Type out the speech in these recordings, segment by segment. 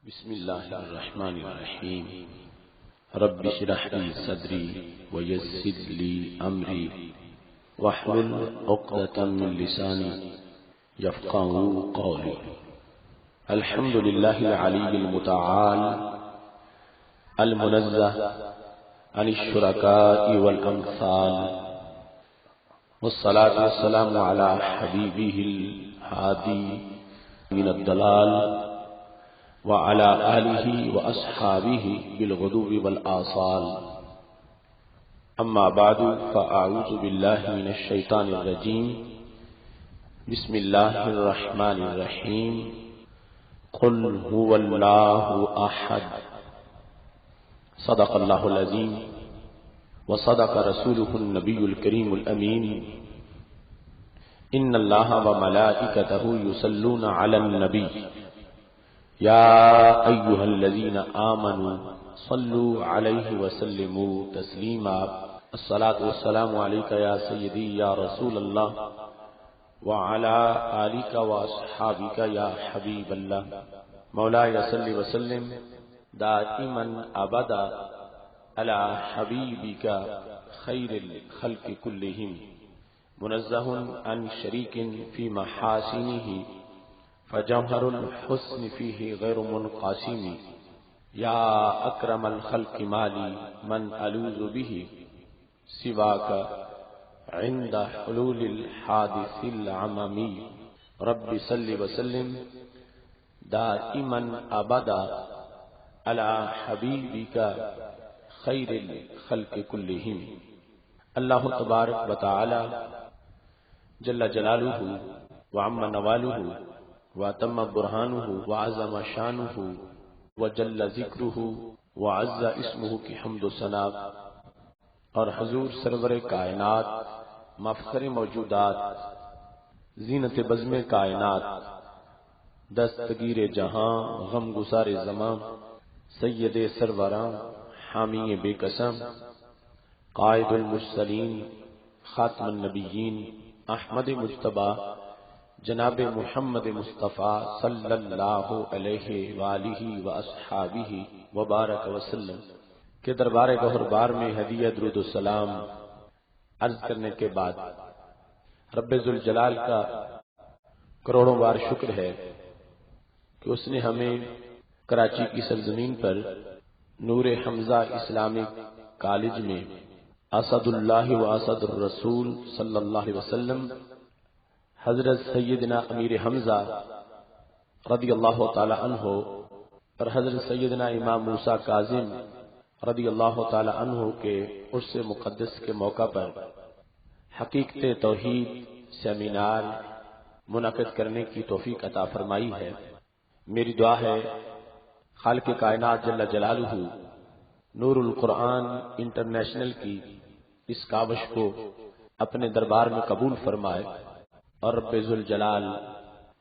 بسم الله الرحمن الرحيم رب اشرح لي صدري ويسر لي أمري واحلل عقدة من لساني يفقهوا قولي. الحمد لله العلي المتعال المنزه عن الشركاء والأمثال، والصلاة والسلام على حبيبه الهادي من الضلال وعلى آله وأصحابه بالغدو والآصال. أما بعد فأعوذ بالله من الشيطان الرجيم. بسم الله الرحمن الرحيم. قل هو الله أحد. صدق الله العظيم وصدق رسوله النبي الكريم الأمين. إن الله وملائكته يصلون على النبي يا أيها الذين آمنوا صلوا عليه وسلموا تسليما. الصلاة والسلام عليك يا سيدي يا رسول الله وعلى آلك وأصحابك يا حبيب الله. مولاي صل وسلم دائما أبدا على حبيبك خير الخلق كلهم، منزه عن شريك في محاسنه فجوهر الحسن فيه غير منقسم. يا أكرم الخلق مالي من ألوذ به سواك عند حلول الحادث العممي. رب صل وسلم دائما أبدا على حبيبك خير الخلق كلهم. اللہ تبارک و تعالی جل جلالہ وعم نوالہ وتم برہانہ وعظم شانہ وجل ذکرہ وعز اسمہ کی حمد و ثنا اور حضور سرور کائنات مفخر موجودات زینت بزم کائنات دستگیر جہاں غم گسار زمان سید سروراں حامی بے قسم قائد المرسلین خاتم النبیین احمد مجتبی جناب محمد مصطفیٰ صلی اللہ علیہ وآلہ واصحابہ وبارک وسلم کے دربار گہربار میں ہدیہ درود و سلام عرض کرنے کے بعد رب ذوالجلال کا کروڑوں بار شکر ہے کہ اس نے ہمیں کراچی کی سرزمین پر نور حمزہ اسلامک کالج میں اسد اللہ و اسد الرسول صلی اللہ علیہ وسلم حضرت سیدنا امیر حمزہ رضی اللہ تعالی عنہ اور حضرت سیدنا امام موسیٰ کاظم رضی اللہ تعالی عنہ کے عرس مقدس کے موقع پر حقیقت توحید سیمینار منعقد کرنے کی توفیق عطا فرمائی ہے. میری دعا ہے خالق کائنات جل جلالہ نور القرآن انٹرنیشنل کی اس کاوش کو اپنے دربار میں قبول فرمائے اور رب ذوالجلال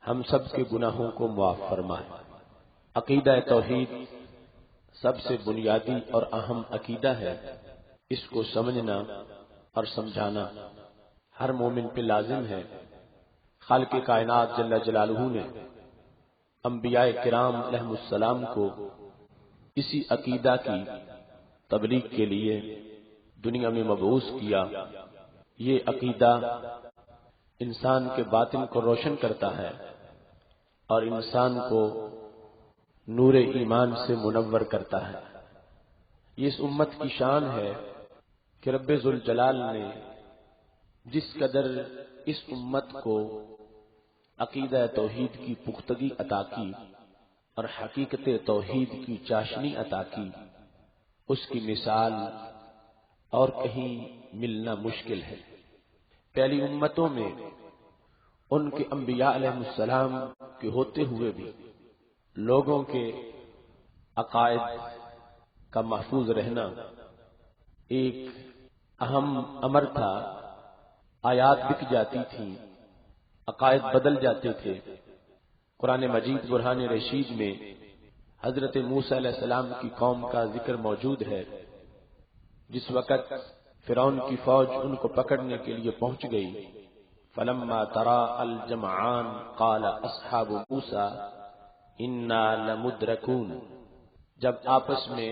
ہم سب کے گناہوں کو معاف فرمائے. عقیدہ توحید سب سے بنیادی اور اہم عقیدہ ہے. اس کو سمجھنا اور سمجھانا ہر مومن پہ لازم ہے. خالق کائنات جل جلالہ نے انبیاء کرام علیہم السلام کو اسی عقیدہ کی تبلیغ کے لیے دنیا میں مبعوث کیا. یہ عقیدہ انسان کے باطن کو روشن کرتا ہے اور انسان کو نور ایمان سے منور کرتا ہے. یہ اس امت کی شان ہے کہ رب ذوالجلال نے جس قدر اس امت کو عقیدہ توحید کی پختگی عطا کی اور حقیقت توحید کی چاشنی عطا کی، اس کی مثال اور کہیں ملنا مشکل ہے. پہلی امتوں میں ان کے انبیاء علیہ السلام کے ہوتے ہوئے بھی لوگوں کے عقائد کا محفوظ رہنا ایک اہم امر تھا. آیات بک جاتی تھیں، عقائد بدل جاتے تھے. قرآن مجید برہان رشید میں حضرت موسیٰ علیہ السلام کی قوم کا ذکر موجود ہے. جس وقت فرعون کی فوج ان کو پکڑنے کے لیے پہنچ گئی، فلما ترا الجمعان قال اصحاب موسیٰ انا لمدرکون۔ جب آپس میں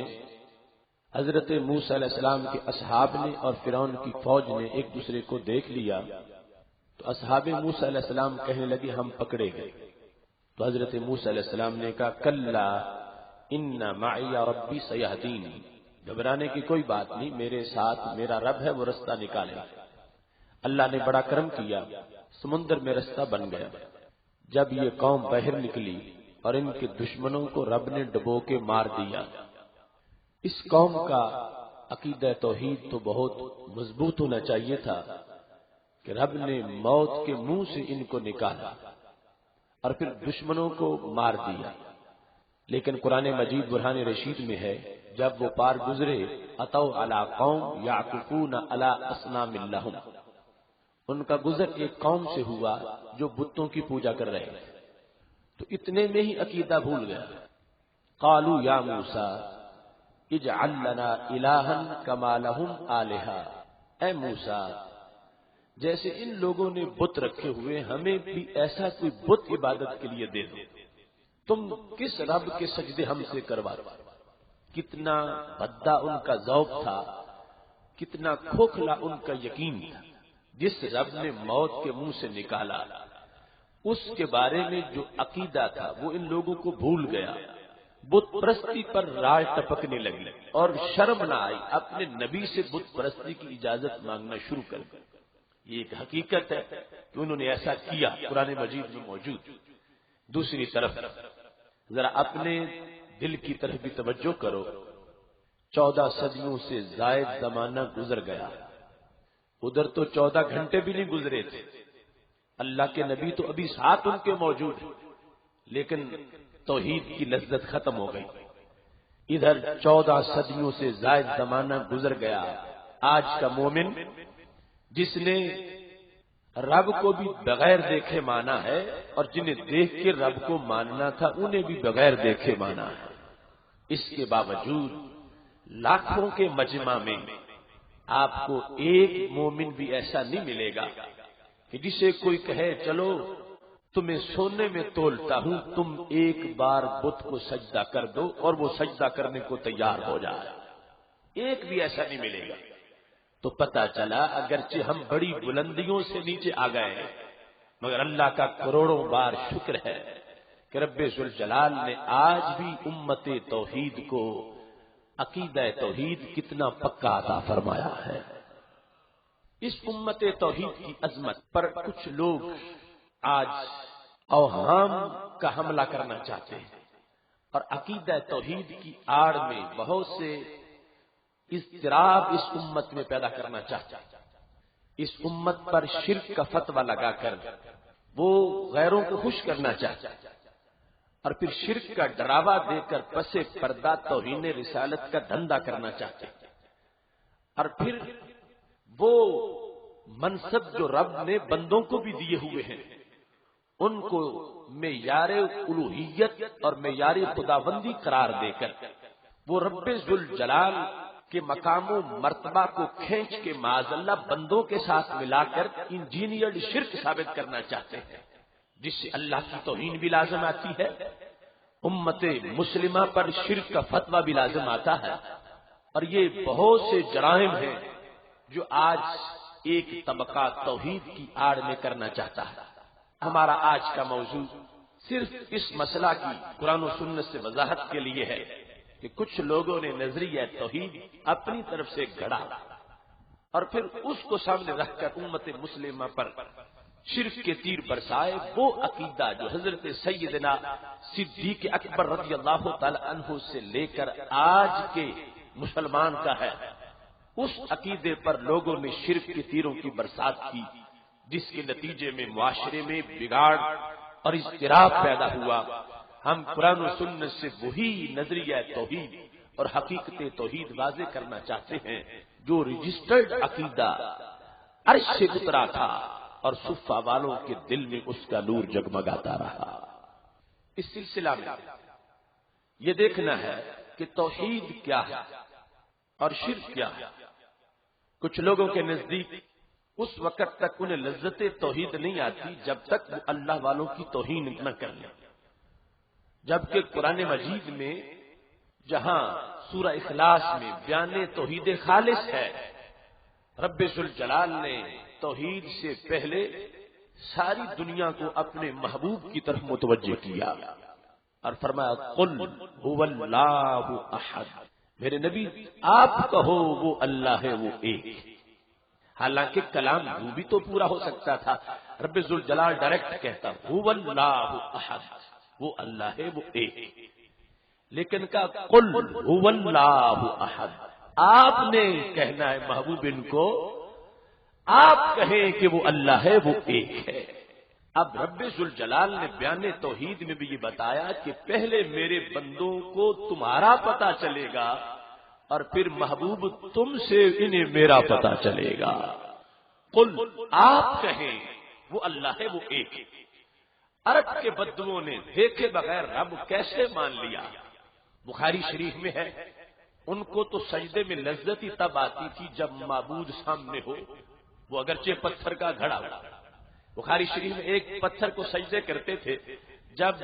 حضرت موسیٰ علیہ السلام کے اصحاب نے اور فرعون کی فوج نے ایک دوسرے کو دیکھ لیا تو اصحاب موسیٰ علیہ السلام کہنے لگے ہم پکڑے گئے۔ تو حضرت موسیٰ علیہ السلام نے کہا کلا ان معی ربی سیہدین، گھبرانے کی کوئی بات نہیں، میرے ساتھ میرا رب ہے، وہ رستہ نکالے۔ اللہ نے بڑا کرم کیا، سمندر میں رستہ بن گیا۔ جب یہ قوم باہر نکلی اور ان کے دشمنوں کو رب نے ڈبو کے مار دیا۔ اس قوم کا عقیدہ توحید تو بہت مضبوط ہونا چاہیے تھا کہ رب نے موت کے منہ سے ان کو نکالا اور پھر دشمنوں کو مار دیا۔ لیکن قرآن مجید برہان رشید میں ہے جب وہ پار گزرے اتوا علی قوم یعکفون علی اصنام لہم، ان کا گزر ایک قوم سے ہوا جو بتوں کی پوجا کر رہے تھے، تو اتنے میں ہی عقیدہ بھول گیا۔ قالوا یا موسیٰ اجعل لنا الہا کما لہم آلہہ، اے موسیٰ جیسے ان لوگوں نے بت رکھے ہوئے ہمیں بھی ایسا کوئی بت عبادت کے لیے دے دو، تم کس رب کے سجدے ہم سے کروا دو۔ کتنا بھدا ان کا ذوق تھا، کتنا کھوکھلا ان کا یقین تھا۔ جس رب نے موت کے منہ سے نکالا اس کے بارے میں جو عقیدہ تھا وہ ان لوگوں کو بھول گیا۔ بت پرستی پر رائے ٹپکنے لگی اور شرم نہ آئی، اپنے نبی سے بت پرستی کی اجازت مانگنا شروع کر دی۔ یہ ایک حقیقت ہے کہ انہوں نے ایسا کیا، قرآن مجید میں موجود۔ دوسری طرف ذرا اپنے دل کی طرف بھی توجہ کرو، 14 صدیوں سے زائد زمانہ گزر گیا، ادھر تو 14 گھنٹے بھی نہیں گزرے تھے، اللہ کے نبی تو ابھی ساتھ ان کے موجود ہیں، لیکن توحید کی لذت ختم ہو گئی۔ ادھر 14 صدیوں سے زائد زمانہ گزر گیا، آج کا مومن جس نے رب کو بھی بغیر دیکھے مانا ہے اور جنہیں دیکھ کے رب کو ماننا تھا انہیں بھی بغیر دیکھے مانا ہے، اس کے باوجود لاکھوں کے مجمع میں آپ کو ایک مومن بھی ایسا نہیں ملے گا کہ جسے کوئی کہے چلو تمہیں سونے میں تولتا ہوں، تم ایک بار بت کو سجدہ کر دو اور وہ سجدہ کرنے کو تیار ہو جائے، ایک بھی ایسا نہیں ملے گا۔ تو پتہ چلا اگرچہ ہم بڑی بلندیوں سے نیچے آ گئے ہیں مگر اللہ کا کروڑوں بار شکر ہے کہ رب ذوالجلال نے آج بھی امت توحید کو عقیدہ توحید کتنا پکا عطا فرمایا ہے۔ اس امت توحید کی عظمت پر کچھ لوگ آج اوہام کا حملہ کرنا چاہتے ہیں اور عقیدہ توحید کی آڑ میں بہت سے اضطراب اس امت میں پیدا کرنا چاہتا ہے۔ اس امت پر شرک کا فتویٰ لگا کر وہ غیروں کو خوش کرنا چاہتا ہے اور پھر شرک کا ڈراوا دے کر پس پردہ توہین رسالت کا دھندا کرنا چاہتے ہیں، اور پھر وہ منصب جو رب نے بندوں کو بھی دیے ہوئے ہیں ان کو معیار الوہیت اور معیار خداوندی قرار دے کر وہ رب ذوالجلال کے مقام و مرتبہ کو کھینچ کے معاذ اللہ بندوں کے ساتھ ملا کر انجینئرڈ شرک ثابت کرنا چاہتے ہیں، جس سے اللہ کی توہین بھی لازم آتی ہے، امت مسلمہ پر شرک کا فتویٰ بھی لازم آتا ہے، اور یہ بہت سے جرائم ہیں جو آج ایک طبقہ توحید کی آڑ میں کرنا چاہتا ہے۔ ہمارا آج کا موضوع صرف اس مسئلہ کی قرآن و سنت سے وضاحت کے لیے ہے کہ کچھ لوگوں نے نظریہ توحید اپنی طرف سے گھڑا اور پھر اس کو سامنے رکھ کر امت مسلمہ پر شرک کے تیر برسائے۔ وہ عقیدہ جو حضرت سیدنا صدیق اکبر رضی اللہ تعالی عنہ سے لے کر آج کے مسلمان کا ہے، اس عقیدے پر لوگوں نے شرک کے تیروں کی برسات کی، جس کے نتیجے میں معاشرے میں بگاڑ اور اضطراب پیدا ہوا۔ ہم قرآن و سنت سے وہی نظریہ توحید اور حقیقت توحید واضح کرنا چاہتے ہیں جو رجسٹرڈ عقیدہ عرش سے اترا تھا اور صفہ والوں کے دل میں اس کا نور جگمگاتا رہا۔ اس سلسلہ میں یہ دیکھنا ہے کہ توحید کیا ہے اور شرک کیا ہے۔ کچھ لوگوں کے نزدیک اس وقت تک انہیں لذت توحید نہیں آتی جب تک وہ اللہ والوں کی توہین نہ کر لیں، جبکہ قرآن مجید میں جہاں سورہ اخلاص میں بیان توحید خالص ہے، رب ذوالجلال نے توحید سے پہلے ساری دنیا کو اپنے محبوب کی طرف متوجہ کیا اور فرمایا قل هو اللہ احد، میرے نبی آپ کہو وہ اللہ ہے، وہ ایک۔ حالانکہ کلام وہ بھی تو پورا ہو سکتا تھا، رب ذوالجلال ڈائریکٹ کہتا هو اللہ احد، وہ اللہ ہے، وہ ایک، لیکن کہا قل هو اللہ احد، آپ نے کہنا ہے محبوب ان کو، آپ کہیں کہ وہ اللہ ہے، وہ ایک ہے۔ اب رب ذوالجلال نے بیان توحید میں بھی یہ بتایا کہ پہلے میرے بندوں کو تمہارا پتہ چلے گا اور پھر محبوب تم سے انہیں میرا پتہ چلے گا۔ قل، آپ کہیں وہ اللہ ہے، وہ ایک۔ عرب کے بدوؤں نے دیکھے بغیر رب کیسے مان لیا؟ بخاری شریف میں ہے، ان کو تو سجدے میں لذت ہی تب آتی تھی جب معبود سامنے ہو، وہ اگرچہ پتھر کا گھڑا ہو۔ بخاری شریف میں ایک پتھر کو سجدے کرتے تھے، جب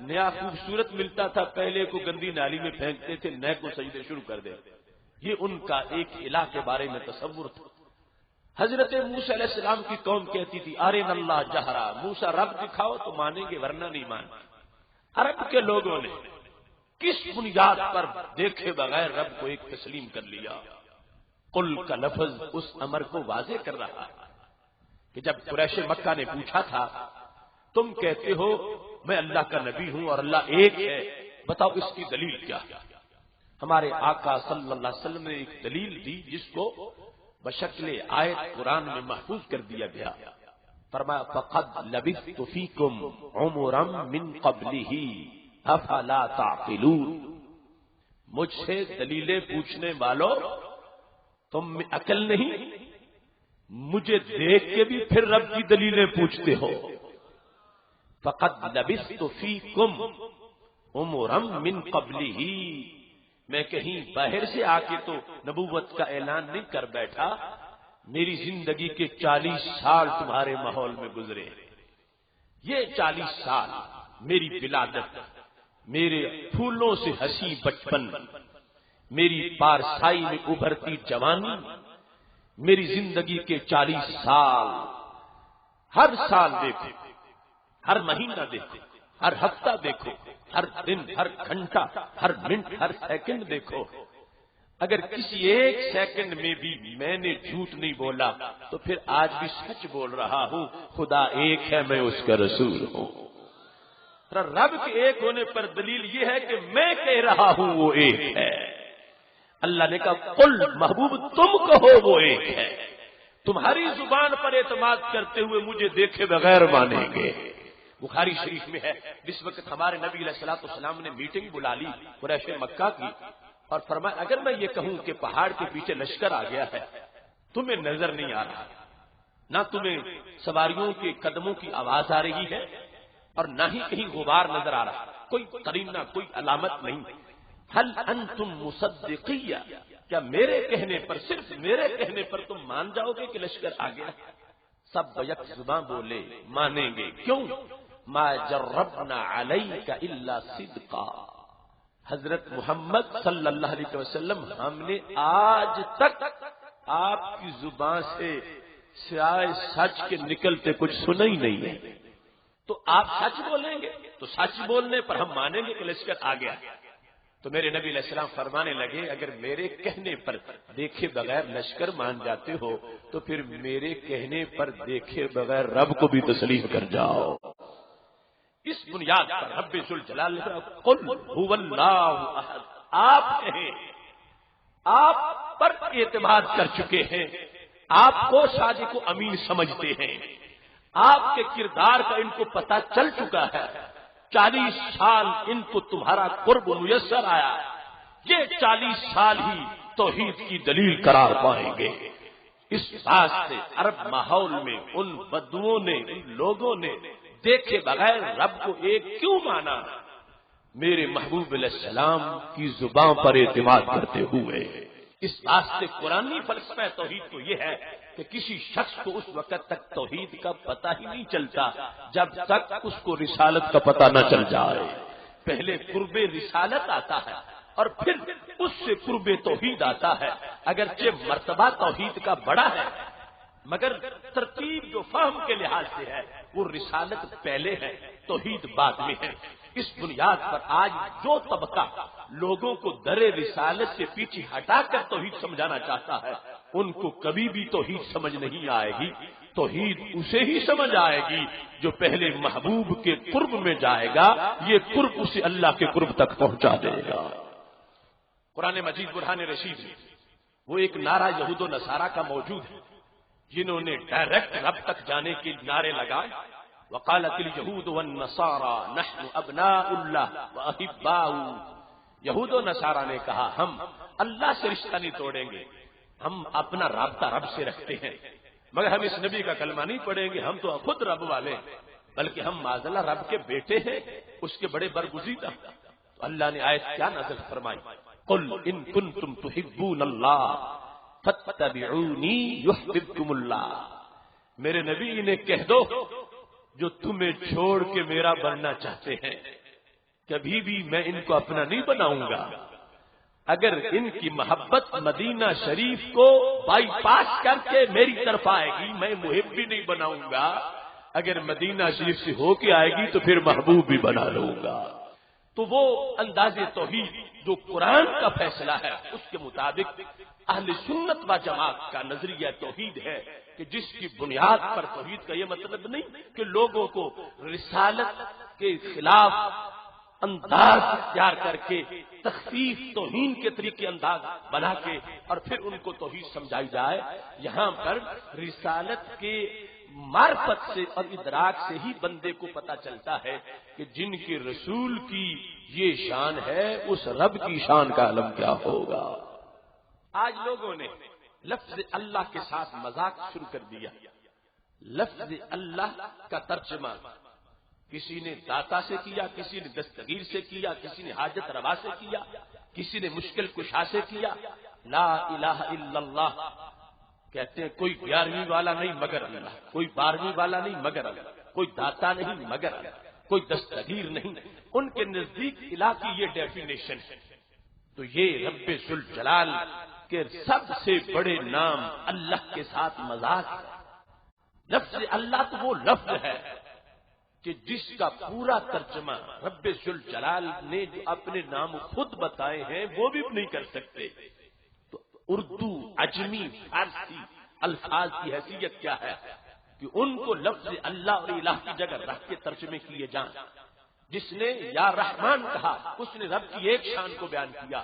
نیا خوبصورت ملتا تھا پہلے کو گندی نالی میں پھینکتے تھے، نئے کو سجدے شروع کر دے۔ یہ ان کا ایک الہ کے بارے میں تصور تھا۔ حضرت موسیٰ علیہ السلام کی قوم کہتی تھی ارنا اللہ جہرا، موسیٰ رب دکھاؤ تو مانیں گے ورنہ نہیں مانیں۔ عرب کے لوگوں نے کس بنیاد پر دیکھے بغیر رب کو ایک تسلیم کر لیا؟ قل کا لفظ اس امر کو واضح کر رہا ہے کہ جب قریش مکہ نے پوچھا تھا تم کہتے ہو میں اللہ کا نبی ہوں اور اللہ ایک ہے، بتاؤ اس کی دلیل کیا ہے؟ ہمارے آقا صلی اللہ علیہ وسلم نے ایک دلیل دی جس کو بشکل آیت قرآن میں محفوظ کر دیا گیا۔ فرمایا فقد لبثت فیکم عمرا من قبلہ افلا تعقلون، مجھ سے دلیلیں پوچھنے والوں تم میں عقل نہیں؟ مجھے دیکھ کے بھی پھر رب کی دلیلیں پوچھتے ہو۔ فقد لبثت فیکم عمرا من قبلہ، میں کہیں باہر سے آ کے تو نبوت کا اعلان نہیں کر بیٹھا، میری زندگی کے 40 سال تمہارے ماحول میں گزرے۔ یہ 40 سال میری ولادت، میرے پھولوں سے ہنسی بچپن، میری پارسائی میں ابھرتی جوانی، میری زندگی کے 40 سال، ہر سال دیکھو، ہر مہینہ دیکھو، ہر ہفتہ دیکھو، ہر دن، ہر گھنٹہ، ہر منٹ، ہر سیکنڈ دیکھو، اگر کسی ایک سیکنڈ میں بھی میں نے جھوٹ نہیں بولا تو پھر آج بھی سچ بول رہا ہوں، خدا ایک ہے، میں اس کا رسول ہوں۔ رب کے ایک ہونے پر دلیل یہ ہے کہ میں کہہ رہا ہوں وہ ایک ہے۔ اللہ نے کہا قل، محبوب تم کہو وہ ایک ہے، تمہاری زبان پر اعتماد کرتے ہوئے مجھے دیکھے بغیر مانیں گے۔ بخاری شریف میں ہے جس وقت ہمارے نبی علیہ الصلوۃ والسلام نے میٹنگ بلا لی قریش مکہ کی اور فرمایا اگر میں یہ کہوں کہ پہاڑ کے پیچھے لشکر آ گیا ہے، تمہیں نظر نہیں آ رہا، نہ تمہیں سواریوں کے قدموں کی آواز آ رہی ہے اور نہ ہی کہیں غبار نظر آ رہا، کوئی قرینہ، کوئی علامت نہیں، هل انتم مصدقیہ، کیا میرے کہنے پر، صرف میرے کہنے پر تم مان جاؤ گے کہ لشکر آ گیا؟ سب یک زباں بولے مانیں گے، کیوں؟ ما جربنا علیک الا صدقا، حضرت محمد صلی اللہ علیہ وسلم ہم نے آج تک آپ کی زبان سے سوائے سچ کے نکلتے کچھ سنا ہی نہیں ہے، تو آپ سچ بولیں گے تو سچ بولنے پر ہم مانیں گے کہ لشکر آ گیا۔ تو میرے نبی علیہ السلام فرمانے لگے اگر میرے کہنے پر دیکھے بغیر لشکر مان جاتے ہو تو پھر میرے کہنے پر دیکھے بغیر رب کو بھی تسلیم کر جاؤ۔ اس بنیاد پر رب ذوالجلال نے قل هو اللہ احد، آپ کہیں، آپ پر اعتماد کر چکے ہیں، آپ کو صادق و امین سمجھتے ہیں، آپ کے کردار کا ان کو پتہ چل چکا ہے، 40 سال ان کو تمہارا قرب میسر آیا، یہ 40 سال ہی توحید کی دلیل قرار پائیں گے۔ اس بات سے عرب ماحول میں ان بدوؤں نے، ان لوگوں نے دیکھے بغیر رب کو ایک کیوں مانا؟ میرے محبوب علیہ السلام کی زبان پر اعتماد کرتے ہوئے۔ اس بات سے قرآنی فلسفہ توحید تو یہ ہے کہ کسی شخص کو اس وقت تک توحید کا پتہ ہی نہیں چلتا جب تک اس کو رسالت کا پتہ نہ چل جائے۔ پہلے قرب رسالت آتا ہے اور پھر اس سے قرب توحید آتا ہے. اگرچہ مرتبہ توحید کا بڑا ہے مگر ترتیب جو فہم کے لحاظ سے ہے وہ رسالت پہلے ہے توحید بعد میں ہے. اس بنیاد پر آج جو طبقہ لوگوں کو در رسالت سے پیچھے ہٹا کر توحید سمجھانا چاہتا ہے ان کو کبھی بھی توحید سمجھ نہیں آئے گی. توحید اسے ہی سمجھ آئے گی جو پہلے محبوب کے قرب میں جائے گا. یہ قرب اسے اللہ کے قرب تک پہنچا دے گا. قرآن مجید برہان رشید وہ ایک نعرہ یہود و نصارہ کا موجود ہے جنہوں نے ڈائریکٹ رب تک جانے کے نعرے لگائے. وقالت اليهود والنصارى نحن ابناء الله واحباؤه. یہود و نصارہ نے کہا ہم اللہ سے رشتہ نہیں توڑیں گے, ہم اپنا رابطہ رب سے رکھتے ہیں, مگر ہم اس نبی کا کلمہ نہیں پڑھیں گے, ہم تو خود رب والے ہیں, بلکہ ہم معاذاللہ رب کے بیٹے ہیں, اس کے بڑے برگزیدہ. تو اللہ نے آیت کیا نازل فرمائی, قل ان کنتم تحبون اللہ فاتبعونی یحببکم اللہ. میرے نبی انہیں کہہ دو جو تمہیں چھوڑ کے میرا بننا چاہتے ہیں کبھی بھی میں ان کو اپنا نہیں بناؤں گا. اگر ان کی محبت مدینہ شریف کو بائی پاس کر کے میری طرف آئے گی میں محب بھی نہیں بناؤں گا, اگر مدینہ شریف سے ہو کے آئے گی تو پھر محبوب بھی بنا لوں گا. تو وہ انداز توحید جو قرآن کا فیصلہ ہے اس کے مطابق اہل سنت و جماعت کا نظریہ توحید ہے کہ جس کی بنیاد پر توحید کا یہ مطلب نہیں کہ لوگوں کو رسالت کے خلاف انداز اختیار کر کے تخفیف توہین کے طریقے انداز بنا کے اور پھر ان کو توحید سمجھائی جائے. یہاں پر رسالت کے معرفت سے اور ادراک سے ہی بندے کو پتہ چلتا ہے کہ جن کے رسول کی یہ شان ہے اس رب کی شان کا علم کیا ہوگا. آج لوگوں نے لفظ اللہ کے ساتھ مذاق شروع کر دیا. لفظ اللہ کا ترجمہ کسی نے داتا سے کیا, کسی نے دستگیر سے کیا, کسی نے حاجت روا سے کیا, کسی نے مشکل کشا سے کیا. لا الہ الا اللہ کہتے ہیں کوئی 11ویں والا نہیں مگر اللہ, کوئی 12ویں والا نہیں مگر اللہ, کوئی داتا نہیں مگر اللہ, کوئی دستگیر نہیں. ان کے نزدیک الہ کی یہ ڈیفینیشن ہے. تو یہ رب ذوالجلال کے سب سے بڑے نام اللہ کے ساتھ مذاق ہے. لفظ اللہ تو وہ لفظ ہے کہ جس کا پورا ترجمہ رب ذوالجلال نے جو اپنے نام خود بتائے ہیں وہ بھی نہیں کر سکتے. تو اردو عجمی فارسی الفاظ کی حیثیت کیا ہے کہ ان کو لفظ اللہ اور الہ کی جگہ رکھ کے ترجمے کیے جائیں. جس نے یا رحمان کہا اس نے رب کی ایک شان کو بیان کیا,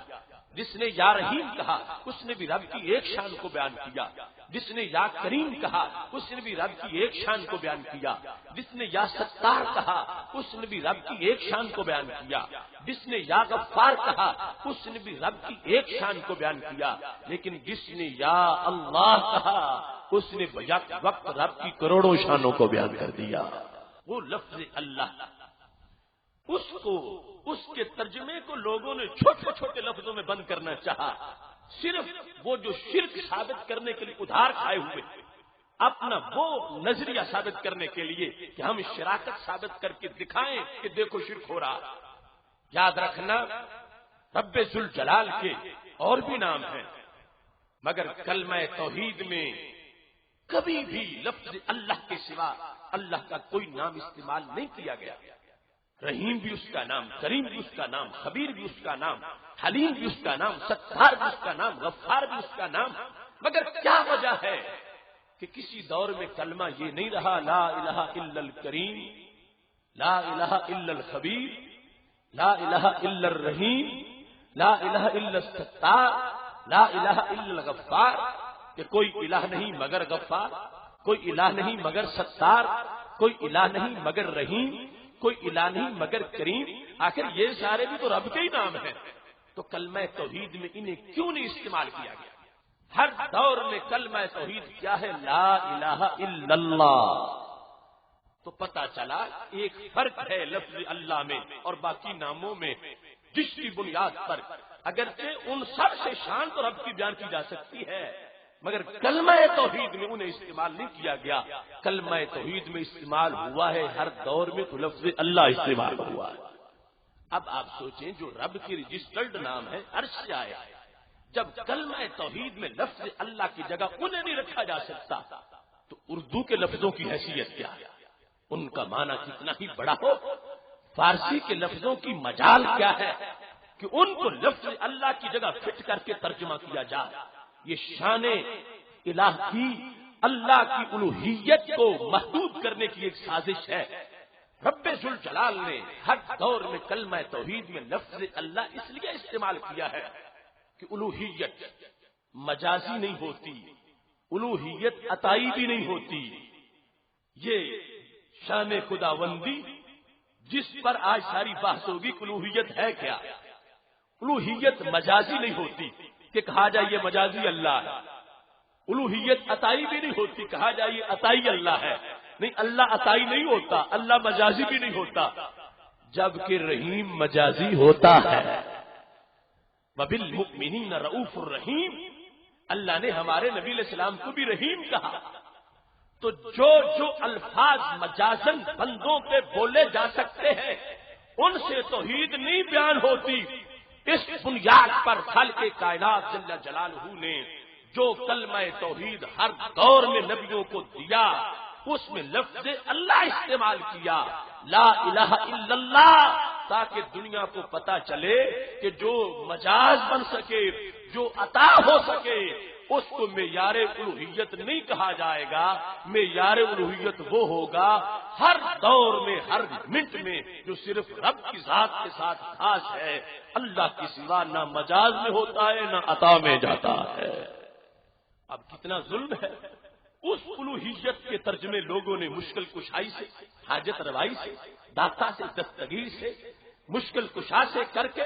جس نے یا رحیم کہا اس نے بھی رب کی ایک شان کو بیان کیا, جس نے یا کریم کہا اس نے بھی رب کی ایک شان کو بیان کیا, جس نے یا ستار کہا اس نے بھی رب کی ایک شان کو بیان کیا, جس نے یا غفار کہا اس نے بھی رب کی ایک شان کو بیان کیا. لیکن جس نے یا اللہ کہا اس نے بیک وقت رب کی کروڑوں شانوں کو بیان کر دیا. وہ لفظ اللہ اس کے ترجمے کو لوگوں نے چھوٹے چھوٹے لفظوں میں بند کرنا چاہا, صرف وہ جو شرک ثابت کرنے کے لیے ادھار کھائے ہوئے اپنا وہ نظریہ ثابت کرنے کے لیے کہ ہم شراکت ثابت کر کے دکھائیں کہ دیکھو شرک ہو رہا. یاد رکھنا رب ذوالجلال کے اور بھی نام ہیں مگر کلمہ توحید میں کبھی بھی لفظ اللہ کے سوا اللہ کا کوئی نام استعمال نہیں کیا گیا. رحیم بھی اس کا نام, کریم بھی اس کا نام, خبیر بھی اس کا نام, حلیم بھی اس کا نام, ستار بھی اس کا نام, غفار بھی اس کا نام. مگر کیا وجہ ہے کہ کسی دور میں کلمہ یہ نہیں رہا لا الہ الا الکریم, لا الہ الا الخبیر, لا الہ الا الرحیم, لا الہ الا الستار, لا الہ الا الغفار, کہ کوئی الہ نہیں مگر غفار, کوئی الہ نہیں مگر ستار, کوئی الہ نہیں مگر رحیم, کوئی الہ نہیں مگر کریم. آخر یہ سارے بھی تو رب کے ہی نام ہیں. تو کلمہ توحید میں انہیں کیوں نہیں استعمال کیا گیا؟ ہر دور میں کلمہ توحید کیا ہے؟ لا الہ الا اللہ. تو پتہ چلا ایک فرق ہے لفظ اللہ میں اور باقی ناموں میں, جس کی بنیاد پر اگرچہ ان سب سے شان تو رب کی بیان کی جا سکتی ہے مگر کلمہ توحید میں انہیں استعمال نہیں کیا گیا. کلمہ توحید میں استعمال ہوا ہے ہر دور میں تو لفظ اللہ استعمال ہوا ہے. اب آپ سوچیں جو رب کی رجسٹرڈ نام ہے، عرش سے آیا، جب کلمہ توحید میں لفظ اللہ کی جگہ انہیں نہیں رکھا جا سکتا تو اردو کے لفظوں کی حیثیت کیا ہے؟ ان کا معنی کتنا ہی بڑا ہو، فارسی کے لفظوں کی مجال کیا ہے کہ ان کو لفظ اللہ کی جگہ فٹ کر کے ترجمہ کیا جائے۔ یہ شان الہ کی، اللہ کی الوہیت کو محدود کرنے کی ایک سازش ہے۔ رب ذوالجلال نے ہر دور میں کلمہ توحید میں لفظ اللہ اس لیے استعمال کیا ہے کہ الوہیت مجازی نہیں ہوتی، الوہیت عطائی بھی نہیں ہوتی۔ یہ شان خداوندی جس پر آج ساری بحث ہوگی کہ الوہیت ہے کیا، الوہیت مجازی نہیں ہوتی کہ کہا جائے یہ مجازی اللہ ہے، الوہیت عطائی بھی نہیں ہوتی کہا جائے یہ عطائی اللہ ہے، نہیں اللہ عطائی نہیں ہوتا، اللہ مجازی بھی نہیں ہوتا، جبکہ رحیم مجازی ہوتا ہے۔ وَبِالْمُؤْمِنِينَ رَءُوفٌ الرحیم، اللہ نے ہمارے نبی علیہ السلام کو بھی رحیم کہا۔ تو جو الفاظ مجازن بندوں پہ بولے جا سکتے ہیں ان سے توحید نہیں بیان ہوتی۔ اس بنیاد پر خالق کائنات جل جلالہ نے جو کلمہ توحید ہر دور میں نبیوں کو دیا اس میں لفظ اللہ استعمال کیا، لا الہ الا اللہ، تاکہ دنیا کو پتا چلے کہ جو مجاز بن سکے، جو عطا ہو سکے، اس کو معیار الوہیت نہیں کہا جائے گا۔ معیار الوہیت وہ ہوگا ہر دور میں، ہر منٹ میں، جو صرف رب کی ذات کے ساتھ خاص ہے، اللہ کی سوا نہ مجاز میں ہوتا ہے نہ عطا میں جاتا ہے۔ اب کتنا ظلم ہے، اس الوہیت کے ترجمے لوگوں نے مشکل کشائی سے، حاجت روائی سے، داتا سے، دستگیر سے، مشکل کشا سے کر کے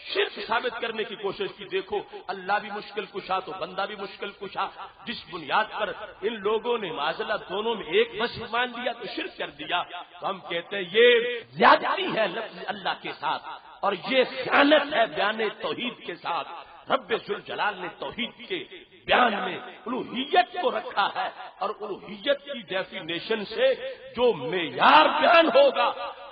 شرک ثابت کرنے کی کوشش کی۔ دیکھو اللہ بھی مشکل کشا تو بندہ بھی مشکل کشا، جس بنیاد پر ان لوگوں نے معاذاللہ دونوں میں ایک بس مان لیا تو شرک کر دیا۔ تو ہم کہتے ہیں یہ زیادتی ہے لفظ اللہ کے ساتھ، اور یہ خیانت ہے بیان توحید کے ساتھ۔ رب ذوالجلال نے توحید کے بیان میں الوہیت کو رکھا ہے، اور الوہیت کی ڈیفینیشن سے جو معیار بیان ہوگا،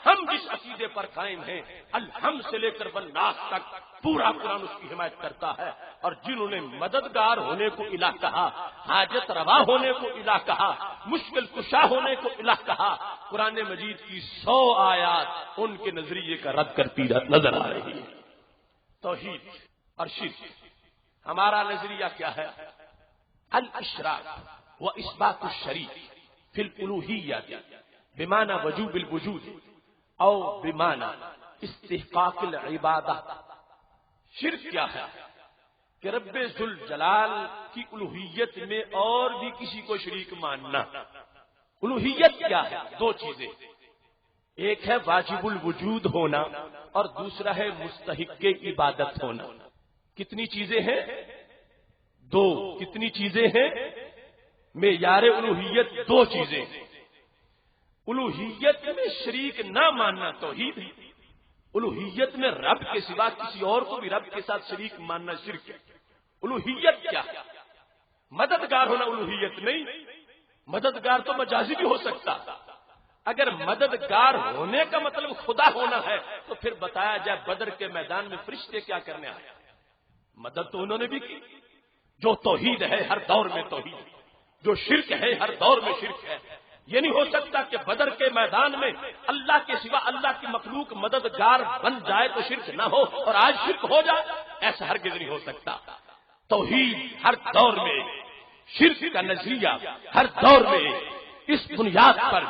ہم جس عقیدے پر قائم ہیں، الحمد سے لے کر والناس تک پورا قرآن اس کی حمایت کرتا ہے۔ اور جنہوں نے مددگار ہونے کو الہ کہا، حاجت روا ہونے کو الہ کہا، مشکل کشا ہونے کو الہ کہا، قرآن مجید کی 100 آیات ان کے نظریے کا رد کرتی نظر آ رہی ہے۔ توحید اور شرک، ہمارا نظریہ کیا ہے؟ الاشراک و اثبات الشریک فی الالوہیہ بمعنی وجوب الوجود او بمعنی استحقاق العبادہ۔ شرک کیا ہے؟ کہ رب ذوالجلال کی الوہیت میں اور بھی کسی کو شریک ماننا۔ الوہیت کیا ہے؟ 2 چیزیں، ایک ہے واجب الوجود ہونا اور دوسرا ہے مستحق عبادت ہونا۔ کتنی چیزیں ہیں؟ 2۔ کتنی چیزیں ہیں؟ معیار الوہیت 2 چیزیں۔ الوہیت میں شریک نہ ماننا توحید، الوہیت میں رب کے سوا کسی اور کو بھی رب کے ساتھ شریک ماننا شرک ہے۔ الوہیت کیا ہے؟ مددگار ہونا الوہیت نہیں، مددگار تو مجازی بھی ہو سکتا۔ اگر مددگار ہونے کا مطلب خدا ہونا ہے تو پھر بتایا جائے بدر کے میدان میں فرشتے کیا کرنے آئے؟ مدد تو انہوں نے بھی کی۔ جو توحید ہے ہر دور میں توحید، جو شرک ہے ہر دور میں شرک ہے۔ یہ نہیں ہو سکتا کہ بدر کے میدان میں اللہ کے سوا اللہ کی مخلوق مددگار بن جائے تو شرک نہ ہو اور آج شرک ہو جائے، ایسا ہرگز نہیں ہو سکتا۔ توحید ہر دور میں، شرک کا نظریہ ہر دور میں، اس بنیاد پر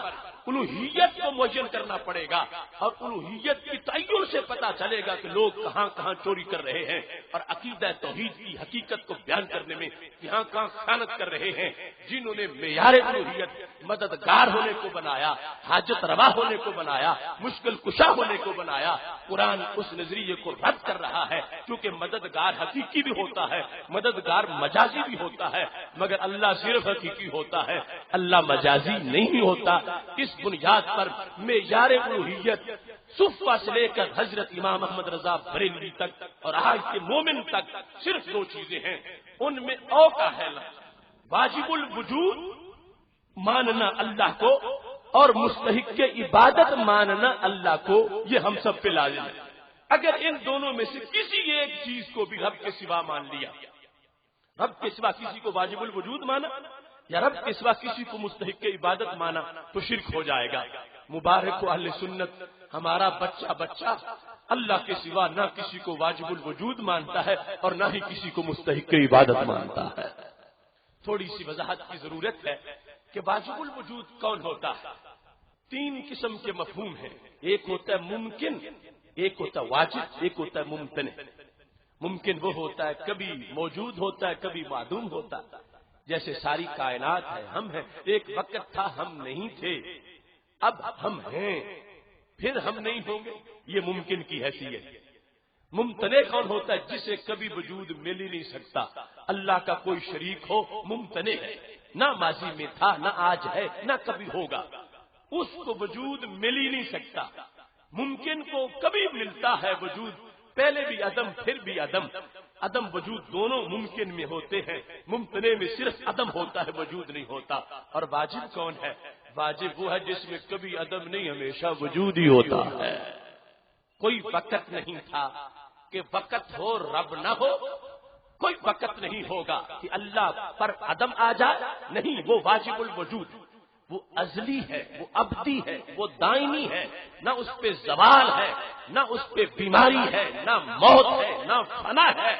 الوہیت کو معین کرنا پڑے گا، اور الوہیت کی تعین سے پتا چلے گا کہ لوگ کہاں کہاں چوری کر رہے ہیں، اور عقیدہ توحید کی حقیقت کو بیان کرنے میں کہاں کہاں خیانت کر رہے ہیں۔ جنہوں نے معیار الوہیت مددگار ہونے کو بنایا، حاجت روا ہونے کو بنایا، مشکل کشا ہونے کو بنایا، قرآن اس نظریے کو رد کر رہا ہے، کیونکہ مددگار حقیقی بھی ہوتا ہے، مددگار مجازی بھی ہوتا ہے، مگر اللہ صرف حقیقی ہوتا ہے، اللہ مجازی نہیں ہوتا۔ اس بنیاد پر معیار الوہیت صفہ سے لے کر حضرت امام احمد رضا بریلوی تک اور آج کے مومن تک صرف 2 چیزیں ہیں، ان میں او کا ہے واجب الوجود ماننا اللہ کو، اور مستحق عبادت ماننا اللہ کو، یہ ہم سب پہ لازم ہے۔ اگر ان دونوں میں سے کسی ایک چیز کو بھی رب کے سوا مان لیا، رب کے سوا کسی کو واجب الوجود مانا یا رب کے سوا کسی کو مستحق عبادت مانا تو شرک ہو جائے گا۔ مبارک و اہل سنت، ہمارا بچہ اللہ کے سوا نہ کسی کو واجب الوجود مانتا ہے اور نہ ہی کسی کو مستحق عبادت مانتا ہے۔ تھوڑی سی وضاحت کی ضرورت ہے کہ واجب الوجود کون ہوتا ہے۔ تین قسم کے مفہوم ہیں، ایک ہوتا ہے ممکن، ایک ہوتا ہے واجب، ایک ہوتا ہے ممتنع۔ ممکن وہ ہوتا ہے کبھی موجود ہوتا ہے، کبھی معدوم ہوتا ہے، جیسے ساری کائنات ہے، ہم ہیں۔ ایک وقت تھا ہم نہیں تھے، اب ہم ہیں، پھر ہم نہیں ہوں گے، یہ ممکن کی حیثیت۔ ممتنع کون ہوتا ہے؟ جسے کبھی وجود مل ہی نہیں سکتا، اللہ کا کوئی شریک ہو، ممتنع ہے، نہ ماضی میں تھا، نہ آج ہے، نہ کبھی ہوگا، اس کو وجود مل ہی نہیں سکتا۔ ممکن کو کبھی ملتا ہے وجود، پہلے بھی عدم پھر بھی عدم، عدم وجود دونوں ممکن میں ہوتے ہیں، ممتنع میں صرف عدم ہوتا ہے، وجود نہیں ہوتا۔ اور واجب کون ہے؟ واجب وہ ہے جس میں کبھی عدم نہیں، ہمیشہ وجود ہی ہوتا ہے۔ کوئی وقت نہیں تھا کہ وقت ہو رب نہ ہو، کوئی وقت نہیں ہوگا کہ اللہ پر عدم آ جائے، نہیں، وہ واجب الوجود، وہ ازلی ہے، وہ ابدی ہے، وہ دائمی ہے، نہ اس پہ زوال ہے، نہ اس پہ بیماری ہے، نہ موت ہے، نہ فنا ہے۔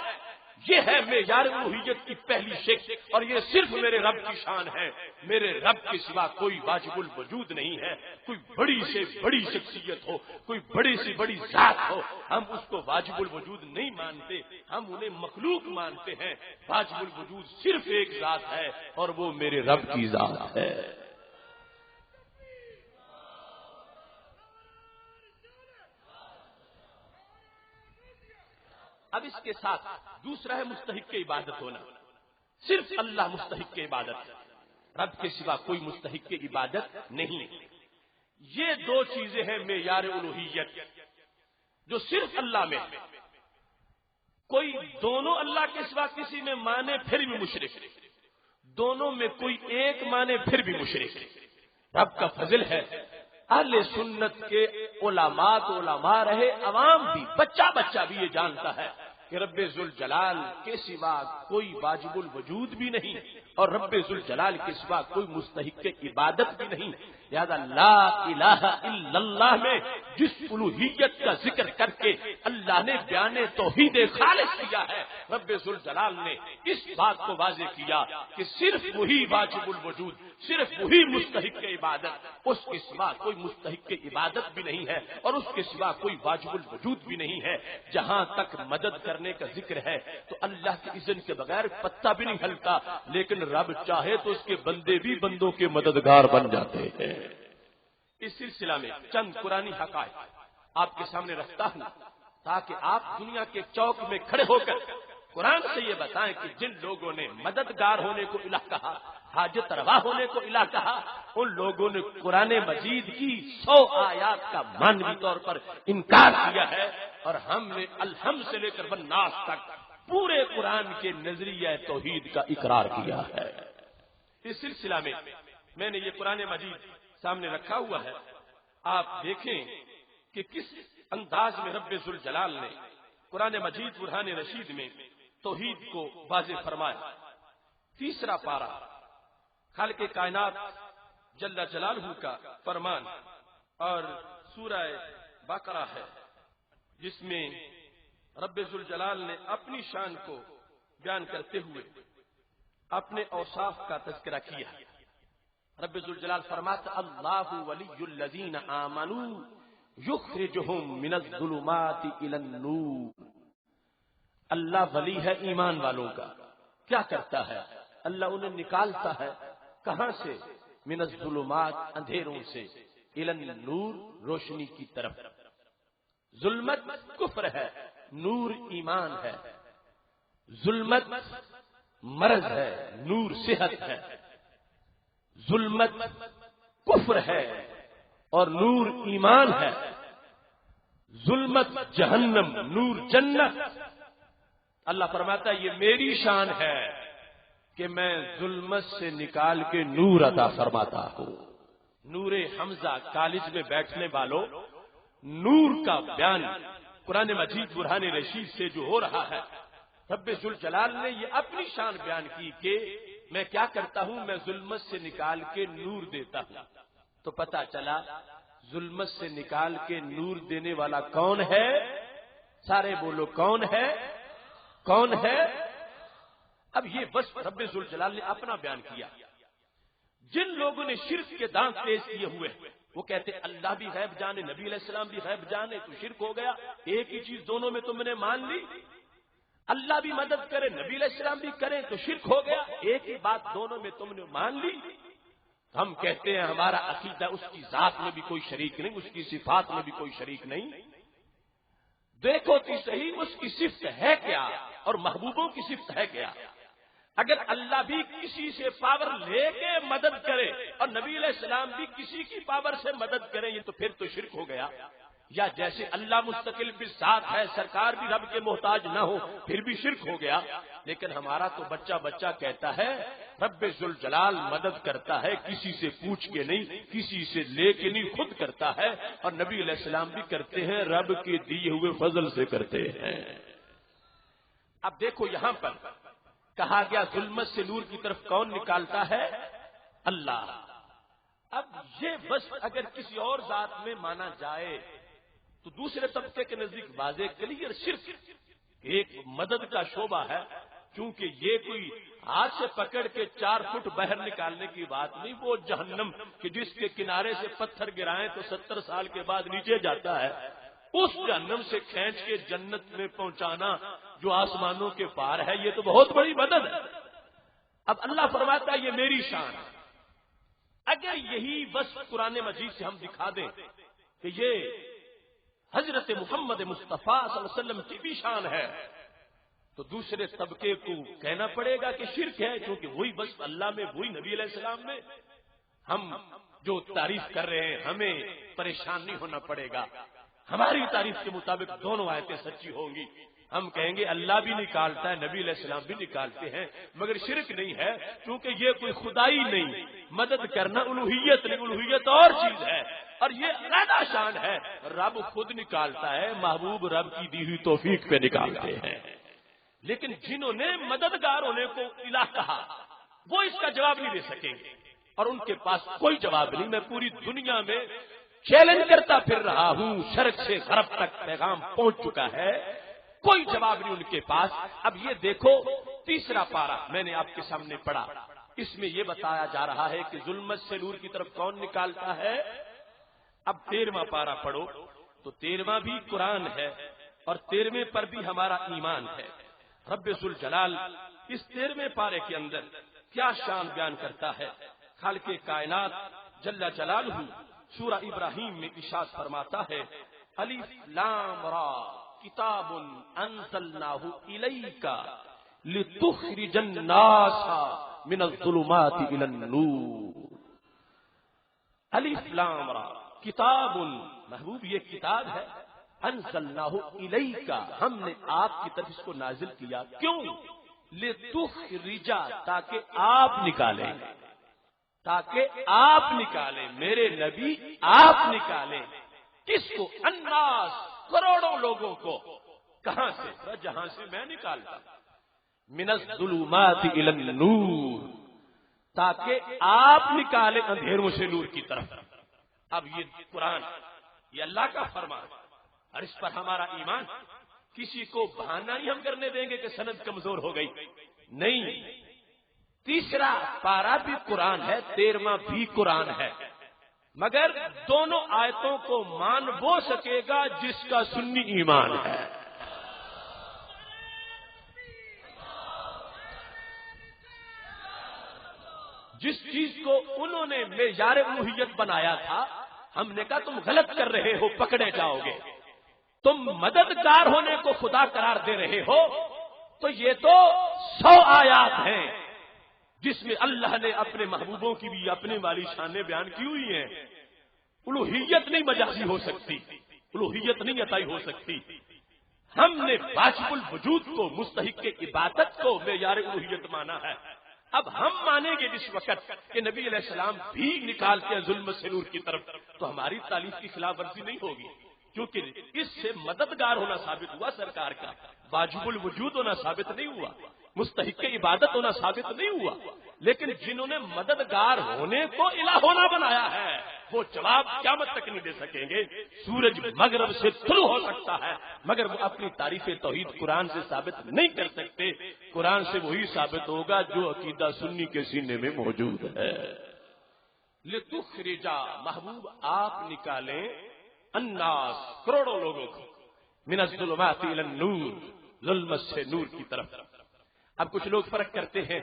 یہ ہے معیار الوہیت کی پہلی شکل، اور یہ صرف میرے رب کی شان ہے۔ میرے رب کے سوا کوئی واجب الوجود نہیں ہے۔ کوئی بڑی سے بڑی شخصیت ہو، کوئی بڑی سے بڑی ذات ہو، ہم اس کو واجب الوجود نہیں مانتے، ہم انہیں مخلوق مانتے ہیں۔ واجب الوجود صرف ایک ذات ہے اور وہ میرے رب کی ذات ہے۔ اب اس کے ساتھ دوسرا ہے مستحق کی عبادت ہونا، صرف اللہ مستحق کی عبادت، رب کے سوا کوئی مستحق کی عبادت نہیں۔ یہ دو چیزیں ہیں معیار الوہیت جو صرف اللہ میں، کوئی دونوں اللہ کے سوا کسی میں مانے پھر بھی مشرک، دونوں میں کوئی ایک مانے پھر بھی مشرک۔ رب کا فضل ہے، اہل سنت کے علماء تو علماء رہے، عوام بھی، بچہ بھی یہ جانتا ہے کہ رب ذوالجلال کے سوا کوئی واجب الوجود بھی نہیں اور رب ذوالجلال کے سوا کوئی مستحق عبادت بھی نہیں۔ لہذا لا الہ الا اللہ میں جس الوہیت کا ذکر کر کے اللہ نے بیان توحید خالص کیا ہے، رب ذوالجلال نے اس بات کو واضح کیا کہ صرف وہی واجب الوجود، صرف وہی مستحق عبادت، اس کے سوا کوئی مستحق عبادت بھی نہیں ہے اور اس کے سوا کوئی واجب الوجود بھی نہیں ہے۔ جہاں تک مدد کرنے کا ذکر ہے تو اللہ کے اذن کے بغیر پتا بھی نہیں ہلتا، لیکن رب چاہے تو اس کے بندے بھی بندوں کے مددگار بن جاتے ہیں۔ اس سلسلہ میں چند قرآنی حقائق آپ کے سامنے رکھتا ہوں تاکہ آپ دنیا کے چوک میں کھڑے ہو کر قرآن سے یہ بتائیں کہ جن لوگوں نے مددگار ہونے کو الہ کہا، حاجت روا ہونے کو الہ کہا، ان لوگوں نے قرآن مجید کی 100 آیات کا معنوی طور پر انکار کیا ہے، اور ہم نے الحمد سے لے کر والناس تک پورے قرآن کے نظریہ توحید کا اقرار کیا ہے۔ اس سلسلہ میں نے یہ قرآن مجید سامنے رکھا ہوا ہے، آپ دیکھیں کہ کس انداز میں رب ذوالجلال نے قرآن مجید برہان رشید میں توحید کو واضح فرمایا۔ تیسرا پارہ خالق کائنات جل جلالہ کا فرمان اور سورہ بقرہ ہے، جس میں رب ذوالجلال نے اپنی شان کو بیان کرتے ہوئے اپنے اوصاف کا تذکرہ کیا۔ رب ذوالجلال فرماتا اللہ ولی الذین آمنوا یخرجہم من الظلمات الی النور۔ اللہ ولی ہے ایمان والوں کا، کیا کرتا ہے؟ اللہ انہیں نکالتا ہے، کہاں سے؟ من الظلمات، اندھیروں سے، الی النور، روشنی کی طرف۔ ظلمت کفر ہے، نور ایمان ہے۔ ظلمت مرض ہے، نور صحت ہے۔ ظلمت کفر ہے اور نور ایمان ہے۔ ظلمت جہنم، نور جنت۔ اللہ فرماتا ہے یہ میری شان ہے کہ میں ظلمت سے نکال کے نور عطا فرماتا ہوں۔ نور حمزہ کالج میں بیٹھنے والوں، نور کا بیان قرآن مجید برہان رشید سے جو ہو رہا ہے، رب ذوالجلال نے یہ اپنی شان بیان کی کہ میں کیا کرتا ہوں، میں ظلمت سے نکال کے نور دیتا ہوں۔ تو پتا چلا ظلمت سے نکال کے نور دینے والا کون ہے؟ سارے بولو کون ہے؟ کون ہے؟ اب یہ بس رب ذوالجلال نے اپنا بیان کیا۔ جن لوگوں نے شرک کے دانت تیز کیے ہوئے وہ کہتے اللہ بھی غیب جانے، نبی علیہ السلام بھی غیب جانے، تو شرک ہو گیا۔ ایک ہی چیز دونوں میں تم نے مان لی، اللہ بھی مدد کرے نبی علیہ السلام بھی کرے تو شرک ہو گیا۔ ایک ہی بات دونوں میں تم نے مان لی۔ ہم کہتے ہیں ہمارا عقیدہ اس کی ذات میں بھی کوئی شریک نہیں، اس کی صفات میں بھی کوئی شریک نہیں۔ دیکھو کہ صحیح اس کی صفت ہے کیا اور محبوبوں کی صفت ہے کیا۔ اگر اللہ بھی کسی سے پاور لے کے مدد کرے اور نبی علیہ السلام بھی کسی کی پاور سے مدد کریں، یہ تو پھر تو شرک ہو گیا۔ یا جیسے اللہ مستقل بھی ذات ہے، سرکار بھی رب کے محتاج نہ ہو، پھر بھی شرک ہو گیا۔ لیکن ہمارا تو بچہ کہتا ہے رب ذوالجلال مدد کرتا ہے کسی سے پوچھ کے نہیں، کسی سے لے کے نہیں، خود کرتا ہے، اور نبی علیہ السلام بھی کرتے ہیں، رب کے دیے ہوئے فضل سے کرتے ہیں۔ اب دیکھو یہاں پر کہا گیا ظلمت سے نور کی طرف کون نکالتا ہے؟ اللہ۔ اب یہ بس اگر کسی اور ذات میں مانا جائے تو دوسرے طبقے کے نزدیک واضح کلیئر شرک، ایک مدد کا شعبہ ہے، چونکہ یہ کوئی ہاتھ سے پکڑ کے 4 فٹ باہر نکالنے کی بات نہیں، وہ جہنم کہ جس کے کنارے سے پتھر گرائیں تو 70 سال کے بعد نیچے جاتا ہے، اس جہنم سے کھینچ کے جنت میں پہنچانا جو آسمانوں کے پار ہے، یہ تو بہت بڑی مدد ہے۔ اب اللہ فرماتا ہے یہ میری شان ہے۔ اگر یہی بس قرآن مجید سے ہم دکھا دیں کہ یہ حضرت محمد مصطفیٰ صلی اللہ علیہ وسلم کی بھی شان ہے تو دوسرے طبقے کو کہنا پڑے گا کہ شرک ہے، کیونکہ وہی بس اللہ میں، وہی نبی علیہ السلام میں۔ ہم جو تعریف کر رہے ہیں ہمیں پریشان نہیں ہونا پڑے گا، ہماری تعریف کے مطابق دونوں آیتیں سچی ہوں گی۔ ہم کہیں گے اللہ بھی نکالتا ہے، نبی علیہ السلام بھی نکالتے ہیں، مگر شرک نہیں ہے، کیونکہ یہ کوئی خدائی نہیں، مدد کرنا الوہیت نہیں، الوہیت اور چیز ہے، اور یہ علیحدہ شان ہے۔ رب خود نکالتا ہے، محبوب رب کی دی ہوئی توفیق پہ نکالتے ہیں۔ لیکن جنہوں نے مددگار ہونے کو الہ کہا وہ اس کا جواب نہیں دے سکیں گے، اور ان کے پاس کوئی جواب نہیں۔ میں پوری دنیا میں چیلنج کرتا پھر رہا ہوں، شرق سے غرب تک پیغام پہنچ چکا ہے، کوئی جواب نہیں ان کے پاس۔ اب یہ دیکھو تیسرا پارہ میں نے آپ کے سامنے پڑھا، اس میں یہ بتایا جا رہا ہے کہ ظلمت سے نور کی طرف کون نکالتا ہے۔ اب 13واں پارہ پڑھو تو 13واں بھی قرآن ہے اور 13ویں پر بھی ہمارا ایمان ہے۔ رب ذوالجلال اس 13ویں پارے کے اندر کیا شان بیان کرتا ہے۔ خالق کائنات جل جلالہ سورہ ابراہیم میں ارشاد فرماتا ہے الف لام را کتاب انزلناہ الیک لتخرج الناس من الظلمات الی النور۔ الف لام را کتاب، محبوب یہ کتاب ہے، انزلناہ الیک، ہم نے آپ کی طرف اس کو نازل کیا، کیوں؟ لتخرج، تاکہ آپ نکالیں، تاکہ آپ نکالیں، میرے نبی آپ نکالیں، کس کو؟ الناس، کروڑوں لوگوں کو، کہاں سے؟ جہاں سے میں نکالتا، من الظلمات الی النور، تاکہ آپ نکالیں اندھیروں سے نور کی طرف۔ اب یہ قرآن، یہ اللہ کا فرمان، اور اس پر ہمارا ایمان۔ کسی کو بہانہ نہیں ہم کرنے دیں گے کہ سند کمزور ہو گئی، نہیں۔ تیسرا پارہ بھی قرآن ہے، 13واں بھی قرآن ہے، مگر دونوں آیتوں کو مان وہ سکے گا جس کا سنی ایمان ہے۔ جس چیز کو انہوں نے معیار الوہیت بنایا تھا، ہم نے کہا تم غلط کر رہے ہو، پکڑے جاؤ گے۔ تم مددگار ہونے کو خدا قرار دے رہے ہو، تو یہ تو 100 آیات ہیں جس میں اللہ نے اپنے محبوبوں کی بھی اپنے والی شانیں بیان کی ہوئی ہیں۔ الوہیت نہیں مجازی ہو سکتی، الوہیت نہیں عطائی ہو سکتی۔ ہم نے واجب الوجود کو، مستحق عبادت کو معیار الوہیت مانا ہے۔ اب ہم مانیں گے جس وقت کہ نبی علیہ السلام بھی نکالتے ہیں ظلمت سے نور کی طرف، تو ہماری تعلیف کی خلاف ورزی نہیں ہوگی۔ کیونکہ اس سے مددگار ہونا ثابت ہوا سرکار کا، واجب الوجود ہونا ثابت نہیں ہوا، مستحق عبادت ہونا ثابت نہیں ہوا، لیکن جنہوں نے مددگار ہونے کو الہ ہونا بنایا ہے وہ جواب قیامت تک نہیں دے سکیں گے۔ سورج مغرب سے طلوع ہو سکتا ہے مگر وہ اپنی تعریف توحید قرآن سے ثابت نہیں کر سکتے، قرآن سے وہی ثابت ہوگا جو عقیدہ سنی کے سینے میں موجود ہے۔ لتخرجا، محبوب آپ نکالیں، الناس، کروڑوں لوگوں کو، من الظلمات الی النور، ظلمت سے نور کی طرف۔ اب کچھ لوگ فرق کرتے ہیں،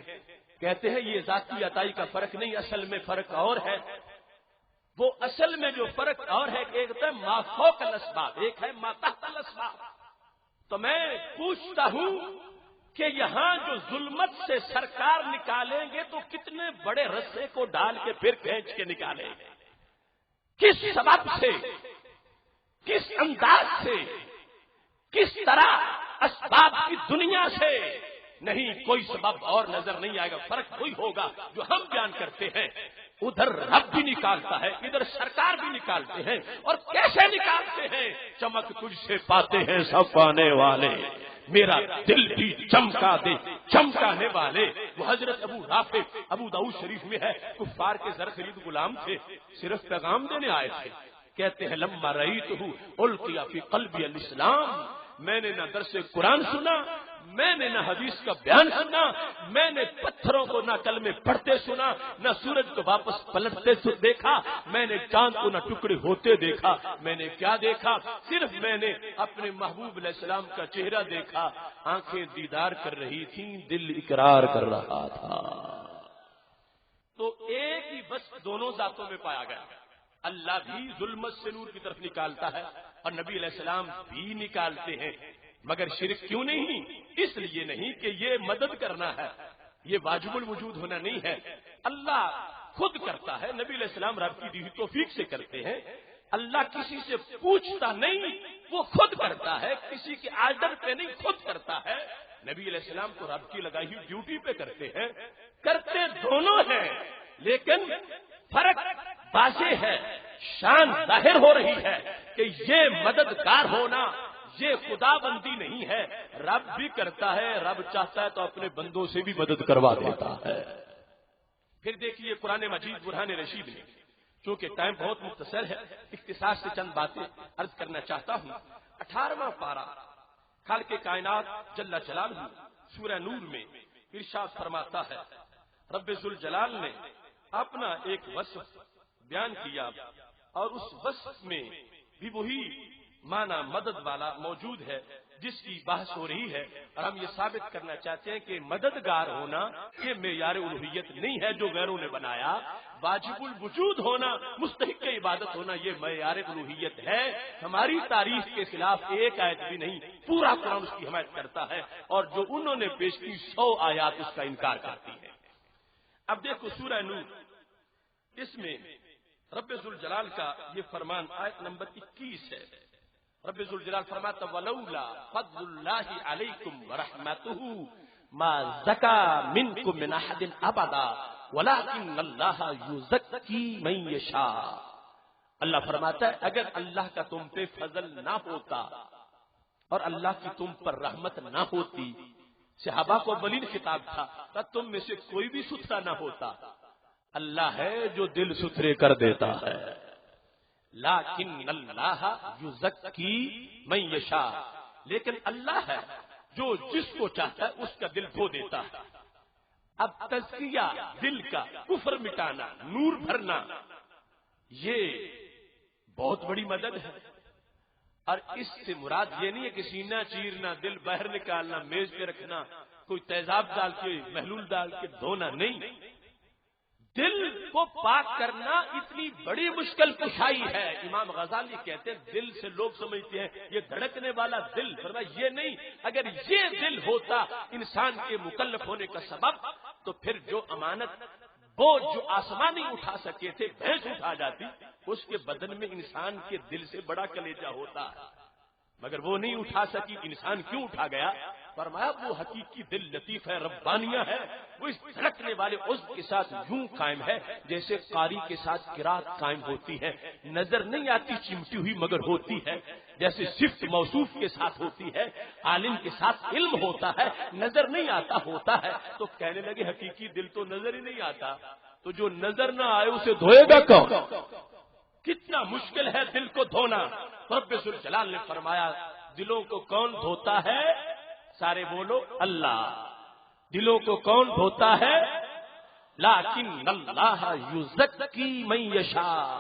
کہتے ہیں یہ ذاتی عطائی کا فرق نہیں، اصل میں فرق اور ہے۔ وہ اصل میں جو فرق اور ہے، ایک ہے ما فوق الاسباب، ایک ہے ما تحت الاسباب۔ تو میں پوچھتا ہوں کہ یہاں جو ظلمت سے سرکار نکالیں گے تو کتنے بڑے رسے کو ڈال کے پھر کھینچ کے نکالیں گے، کس سبب سے، کس انداز سے، کس طرح، اسباب کی دنیا سے نہیں، کوئی سبب اور نظر نہیں آئے گا۔ فرق وہی ہوگا جو ہم بیان کرتے ہیں، ادھر رب بھی نکالتا ہے، ادھر سرکار بھی نکالتے ہیں، اور کیسے نکالتے ہیں؟ چمک تجھ سے پاتے ہیں سب پانے والے، میرا دل بھی چمکا دے چمکانے والے۔ وہ حضرت ابو رافع، ابو داؤد شریف میں ہے، کفار کے زر خرید غلام تھے، صرف پیغام دینے آئے تھے۔ کہتے ہیں لما رأیتہ القی فی قلبی الاسلام، میں نے نہ درس قرآن سنا، میں نے نہ حدیث کا بیان سنا، میں نے پتھروں کو نہ کلمے پڑھتے سنا، نہ سورج کو واپس پلٹتے دیکھا، میں نے چاند کو نہ ٹکڑے ہوتے دیکھا۔ میں نے کیا دیکھا؟ صرف میں نے اپنے محبوب علیہ السلام کا چہرہ دیکھا، آنکھیں دیدار کر رہی تھیں، دل اقرار کر رہا تھا۔ تو ایک ہی بس دونوں ذاتوں میں پایا گیا، اللہ بھی ظلمت سے نور کی طرف نکالتا ہے اور نبی علیہ السلام بھی نکالتے ہیں، مگر شرک کیوں نہیں؟ اس لیے نہیں کہ یہ مدد کرنا ہے، یہ واجب الوجود ہونا نہیں ہے، اللہ خود کرتا ہے، نبی علیہ السلام رب کی دی ہوئی توفیق سے کرتے ہیں، اللہ کسی سے پوچھتا نہیں، وہ خود کرتا ہے، کسی کے آرڈر پہ نہیں، خود کرتا ہے۔ نبی علیہ السلام کو رب کی لگائی ہوئی ڈیوٹی پہ کرتے ہیں، کرتے دونوں ہیں، لیکن فرق واضح ہے، شان ظاہر ہو رہی ہے کہ یہ مددگار ہونا، یہ خدا بندی نہیں ہے، رب بھی کرتا ہے، رب چاہتا ہے تو اپنے بندوں سے بھی مدد کروا دیتا ہے۔ پھر دیکھیے قرآن مجید برہان رشید میں، چونکہ ٹائم بہت مختصر ہے، اختصار سے چند باتیں عرض کرنا چاہتا ہوں۔ 18واں پارہ خالق کائنات جل جلالہ سورہ نور میں ارشاد فرماتا ہے، رب ذوالجلال نے اپنا ایک وصف بیان کیا اور اس وصف میں بھی وہی معنی مدد والا موجود ہے جس کی بحث ہو رہی ہے، اور ہم یہ ثابت کرنا چاہتے ہیں کہ مددگار ہونا یہ معیار الوہیت نہیں ہے جو غیروں نے بنایا، واجب الوجود ہونا، مستحق عبادت ہونا یہ معیار الوہیت ہے۔ ہماری تاریخ کے خلاف ایک آیت بھی نہیں، پورا قرآن اس کی حمایت کرتا ہے، اور جو انہوں نے پیش کی 100 آیات اس کا انکار کرتی ہیں۔ اب دیکھو سورہ نور، اس میں رب ذوالجلال کا یہ فرمان آیت نمبر 21 ہے۔ رب ذوالجلال فرماتا ولولا فضل اللہ علیکم ورحمتہ ما زکا منکم من احد ابدا ولکن اللہ یزکی من یشاء۔ اللہ فرماتا ہے اگر اللہ کا تم پہ فضل نہ ہوتا اور اللہ کی تم پر رحمت نہ ہوتی، صحابہ کو اولین خطاب تھا، تو تم میں سے کوئی بھی ستھرا نہ ہوتا، اللہ ہے جو دل ستھرے کر دیتا ہے، لیکن اللہ یزکی من یشاء، لیکن اللہ ہے جو جس کو چاہتا ہے اس کا دل دھو دیتا ہے۔ اب تزکیہ دل کا، کفر مٹانا، نور بھرنا، یہ بہت بڑی مدد ہے، اور اس سے مراد یہ نہیں ہے کہ سینہ چیرنا، دل باہر نکالنا، میز پہ رکھنا، کوئی تیزاب ڈال کے محلول ڈال کے دھونا نہیں۔ دل کو پاک کرنا اتنی بڑی مشکل کشائی ہے۔ امام غزالی کہتے ہیں دل سے لوگ سمجھتے ہیں یہ دھڑکنے والا دل، فرمایا یہ نہیں، اگر یہ دل ہوتا انسان کے مکلف ہونے کا سبب تو پھر جو امانت بوجھ جو آسمان نہیں اٹھا سکے تھے بھینس اٹھا جاتی، اس کے بدن میں انسان کے دل سے بڑا کلیجہ ہوتا ہے، مگر وہ نہیں اٹھا سکی، انسان کیوں اٹھا گیا؟ فرمایا وہ حقیقی دل لطیف ہے، ربانیہ ہے، وہ اس دھڑکنے والے عضو کے ساتھ یوں قائم ہے جیسے قاری کے ساتھ قرات قائم ہوتی ہے، نظر نہیں آتی چمٹی ہوئی مگر ہوتی ہے، جیسے صفت موصوف کے ساتھ ہوتی ہے، عالم کے ساتھ علم ہوتا ہے، نظر نہیں آتا ہوتا ہے۔ تو کہنے لگے حقیقی دل تو نظر ہی نہیں آتا، تو جو نظر نہ آئے اسے دھوئے گا کون؟ کتنا مشکل ہے دل کو دھونا۔ رب ذوالجلال نے فرمایا دلوں کو کون دھوتا ہے؟ سارے بولو اللہ۔ دلوں کو کون دھوتا ہے؟ لیکن اللہ یزکی من یشاء،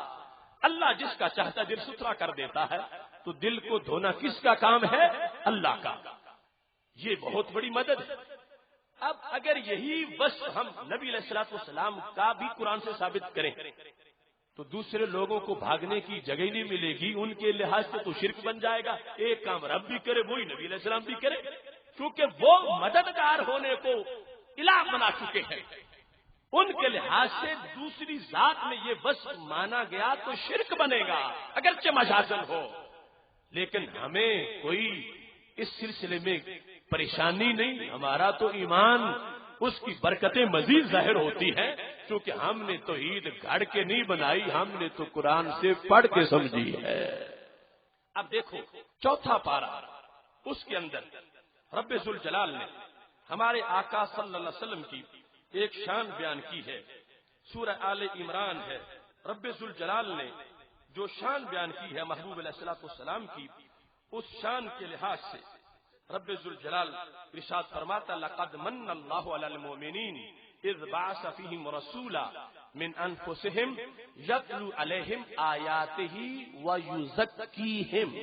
اللہ جس کا چاہتا دل ستھرا کر دیتا ہے۔ تو دل کو دھونا کس کا کام ہے؟ اللہ کا۔ یہ بہت بڑی مدد ہے۔ اب اگر یہی وصف ہم نبی علیہ الصلوۃ والسلام کا بھی قرآن سے ثابت کریں تو دوسرے لوگوں کو بھاگنے کی جگہ نہیں ملے گی، ان کے لحاظ سے تو شرک بن جائے گا۔ ایک کام رب بھی کرے وہی نبی علیہ السلام بھی کرے، کیونکہ وہ مددگار ہونے کو الہ بنا چکے ہیں، ان کے لحاظ سے دوسری ذات میں یہ وصف مانا گیا تو شرک بنے گا اگرچہ مجازن ہو۔ لیکن ہمیں کوئی اس سلسلے میں پریشانی نہیں، ہمارا تو ایمان اس کی برکتیں مزید ظاہر ہوتی ہیں، کیونکہ ہم نے توحید گھڑ کے نہیں بنائی، ہم نے تو قرآن سے پڑھ کے سمجھی ہے۔ اب دیکھو چوتھا پارہ، اس کے اندر رب ذوالجلال نے ہمارے آقا صلی اللہ علیہ وسلم کی ایک شان بیان کی ہے، سورہ آل عمران ہے۔ رب ذوالجلال نے جو شان بیان کی ہے محبوب علیہ الصلوۃ والسلام کی، اس شان کے لحاظ سے رب ذوالجلال ارشاد فرماتا لقد من اللہ علی المؤمنین اذ بعث فیہم رسولا من انفسہم یتلو علیہم آیاتہ ویزکیہم،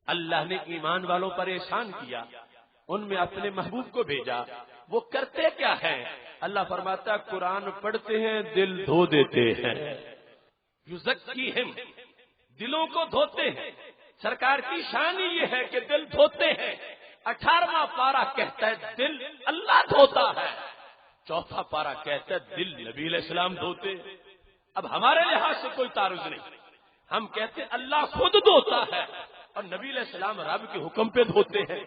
اللہ نے ایمان والوں پر احسان کیا، ان میں اپنے محبوب کو بھیجا، وہ کرتے کیا ہیں؟ اللہ فرماتا قرآن پڑھتے ہیں دل دھو دیتے ہیں، یزکیہم دلوں کو دھوتے ہیں۔ سرکار کی شان ہی یہ ہے کہ دل دھوتے ہیں۔ 18واں پارہ کہتا ہے دل اللہ دھوتا ہے، چوتھا پارہ کہتا ہے دل نبی علیہ السلام دھوتے ہیں۔ اب ہمارے لحاظ سے کوئی تعارض نہیں، ہم کہتے ہیں اللہ خود دھوتا ہے اور نبی علیہ السلام رب کے حکم پہ دھوتے ہیں،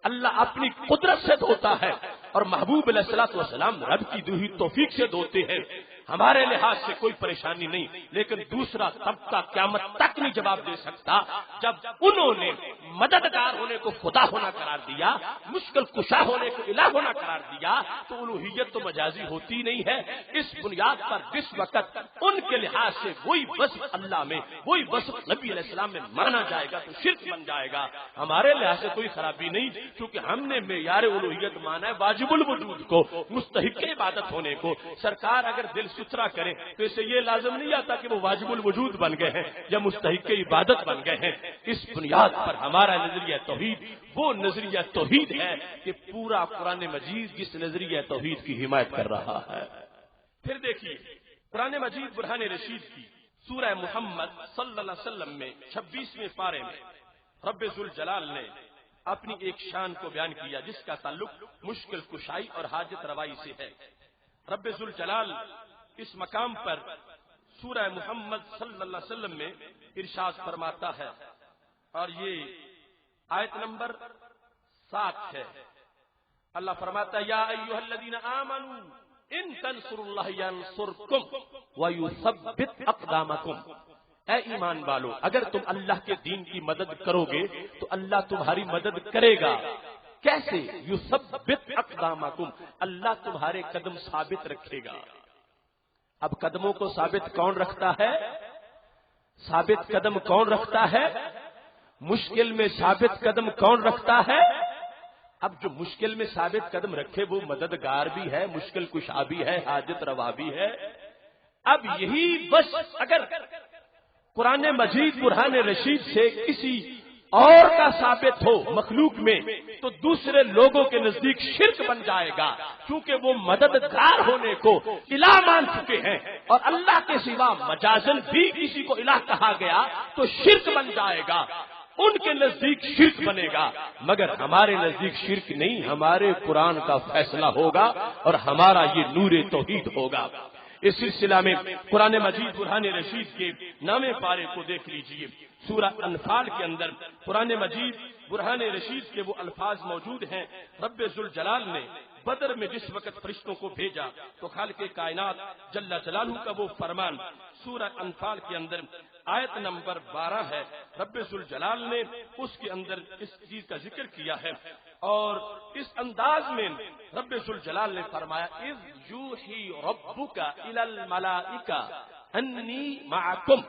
اللہ اپنی قدرت سے دھوتا ہے اور محبوب علیہ الصلوۃ والسلام رب کی دی ہوئی توفیق سے دھوتے ہیں۔ ہمارے لحاظ سے کوئی پریشانی نہیں، لیکن دوسرا طبقہ قیامت تک نہیں جواب دے سکتا جب انہوں نے مددگار ہونے کو خدا ہونا قرار دیا، مشکل کشا ہونے کو الہ ہونا قرار دیا، تو الوہیت تو مجازی ہوتی نہیں ہے۔ اس بنیاد پر جس وقت ان کے لحاظ سے وہی وصف اللہ میں، وہی وصف نبی علیہ السلام میں مانا جائے گا تو شرک بن جائے گا۔ ہمارے لحاظ سے کوئی خرابی نہیں، کیونکہ ہم نے معیار الوہیت مانا ہے واجب الوجود کو، مستحق عبادت ہونے کو۔ سرکار اگر دل ستھرا کریں تو اسے یہ لازم نہیں آتا کہ وہ واجب الوجود بن گئے ہیں یا مستحق عبادت بن گئے ہیں۔ اس بنیاد پر ہمارا نظریہ توحید وہ نظریہ توحید ہے کہ پورا قرآن مجید جس نظریہ توحید کی حمایت کر رہا ہے۔ پھر دیکھیے قرآن مجید برہان رشید کی سورہ محمد صلی اللہ علیہ وسلم میں 26ویں پارے میں رب ذوالجلال نے اپنی ایک شان کو بیان کیا جس کا تعلق مشکل کشائی اور حاجت روائی سے ہے۔ رب ذوالجلال اس مقام پر سورہ محمد صلی اللہ علیہ وسلم میں ارشاد فرماتا ہے، اور یہ آیت نمبر 7 ہے۔ اللہ فرماتا ہے یا ایھا الذین آمنوا ان تنصروا اللہ ینصرکم ویثبت اقدامکم، اے ایمان والو اگر تم اللہ کے دین کی مدد کرو گے تو اللہ تمہاری مدد کرے گا۔ کیسے؟ یثبت اقدامکم، اللہ تمہارے قدم ثابت رکھے گا۔ اب قدموں کو ثابت کون رکھتا ہے؟ ثابت قدم کون رکھتا ہے؟ مشکل میں ثابت قدم کون رکھتا ہے؟ اب جو مشکل میں ثابت قدم رکھے وہ مددگار بھی ہے، مشکل کشا بھی ہے، حاجت روا بھی ہے۔ اب یہی بس اگر قرآن مجید برہان رشید سے کسی اور کا ثابت ہو مخلوق میں تو دوسرے لوگوں کے نزدیک شرک بن جائے گا، کیونکہ وہ مددگار ہونے کو الہ مان چکے ہیں، اور اللہ کے سوا مجازن بھی کسی کو الہ کہا گیا تو شرک بن جائے گا، ان کے نزدیک شرک بنے گا، مگر ہمارے نزدیک شرک نہیں، ہمارے قرآن کا فیصلہ ہوگا اور ہمارا یہ نور توحید ہوگا۔ اس سلسلہ میں قرآن مجید برہان رشید کے 9ویں پارے کو دیکھ لیجئے، سورہ انفال کے اندر قرآن مجید برہان رشید کے وہ الفاظ موجود ہیں۔ رب ذوالجلال نے بدر میں جس وقت فرشتوں کو بھیجا تو خالق کائنات جل جلالہ کا وہ فرمان سورہ انفال کے اندر آیت نمبر 12 ہے۔ رب ذوالجلال نے اس کے اندر اس چیز کا ذکر کیا ہے اور اس انداز میں رب ذوالجلال نے فرمایا اذ یوحی ربک الی الملائکہ انی معکم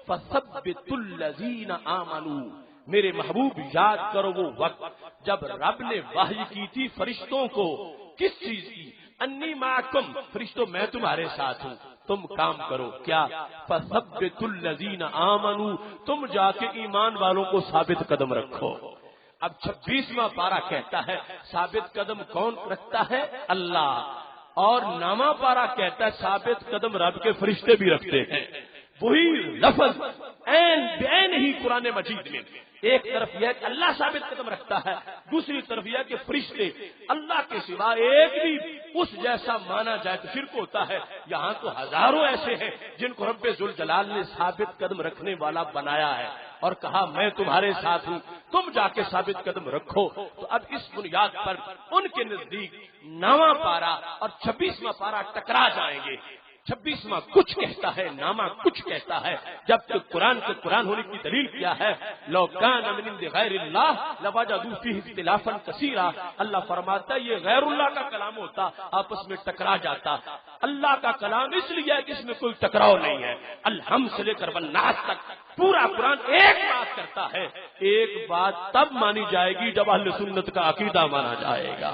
فثبتوا الذین آمنوا۔ میرے محبوب یاد کرو وہ وقت جب رب نے وحی کی تھی فرشتوں کو، کس چیز کی؟ انی معکم، فرشتوں میں تمہارے ساتھ ہوں، تم کام کرو کیا؟ فثبتوا الذین آمنوا، تم جا کے ایمان والوں کو ثابت قدم رکھو۔ اب 26واں پارہ کہتا ہے ثابت قدم کون رکھتا ہے؟ اللہ، اور نامہ پارہ کہتا ہے ثابت قدم رب کے فرشتے بھی رکھتے ہیں۔ وہی لفظ عین بعین ہی قرآن مجید میں ایک طرف یہ کہ اللہ ثابت قدم رکھتا ہے، دوسری طرف یہ کہ فرشتے اللہ کے سوا ایک بھی اس جیسا مانا جائے تو شرک ہوتا ہے۔ یہاں تو ہزاروں ایسے ہیں جن کو رب ذوالجلال نے ثابت قدم رکھنے والا بنایا ہے اور کہا میں تمہارے ساتھ ہوں، تم جا کے ثابت قدم رکھو۔ تو اب اس بنیاد پر ان کے نزدیک 9واں پارہ اور 26واں پارہ ٹکرا جائیں گے۔ 26واں کچھ کہتا ہے، نامہ کچھ کہتا ہے، جب کہ قرآن کے قرآن ہونے کی دلیل کیا ہے؟ لو کان من عند غیر اللہ لوجدوا فیہ اختلافا کثیرا۔ اللہ فرماتا ہے یہ غیر اللہ کا کلام ہوتا آپس میں ٹکرا جاتا، اللہ کا کلام اس لیے کہ اس میں کوئی ٹکراؤ نہیں ہے۔ الحمد سے لے کر والناس تک پورا قرآن ایک بات کرتا ہے، ایک بات تب مانی جائے گی جب اہل سنت کا عقیدہ مانا جائے گا۔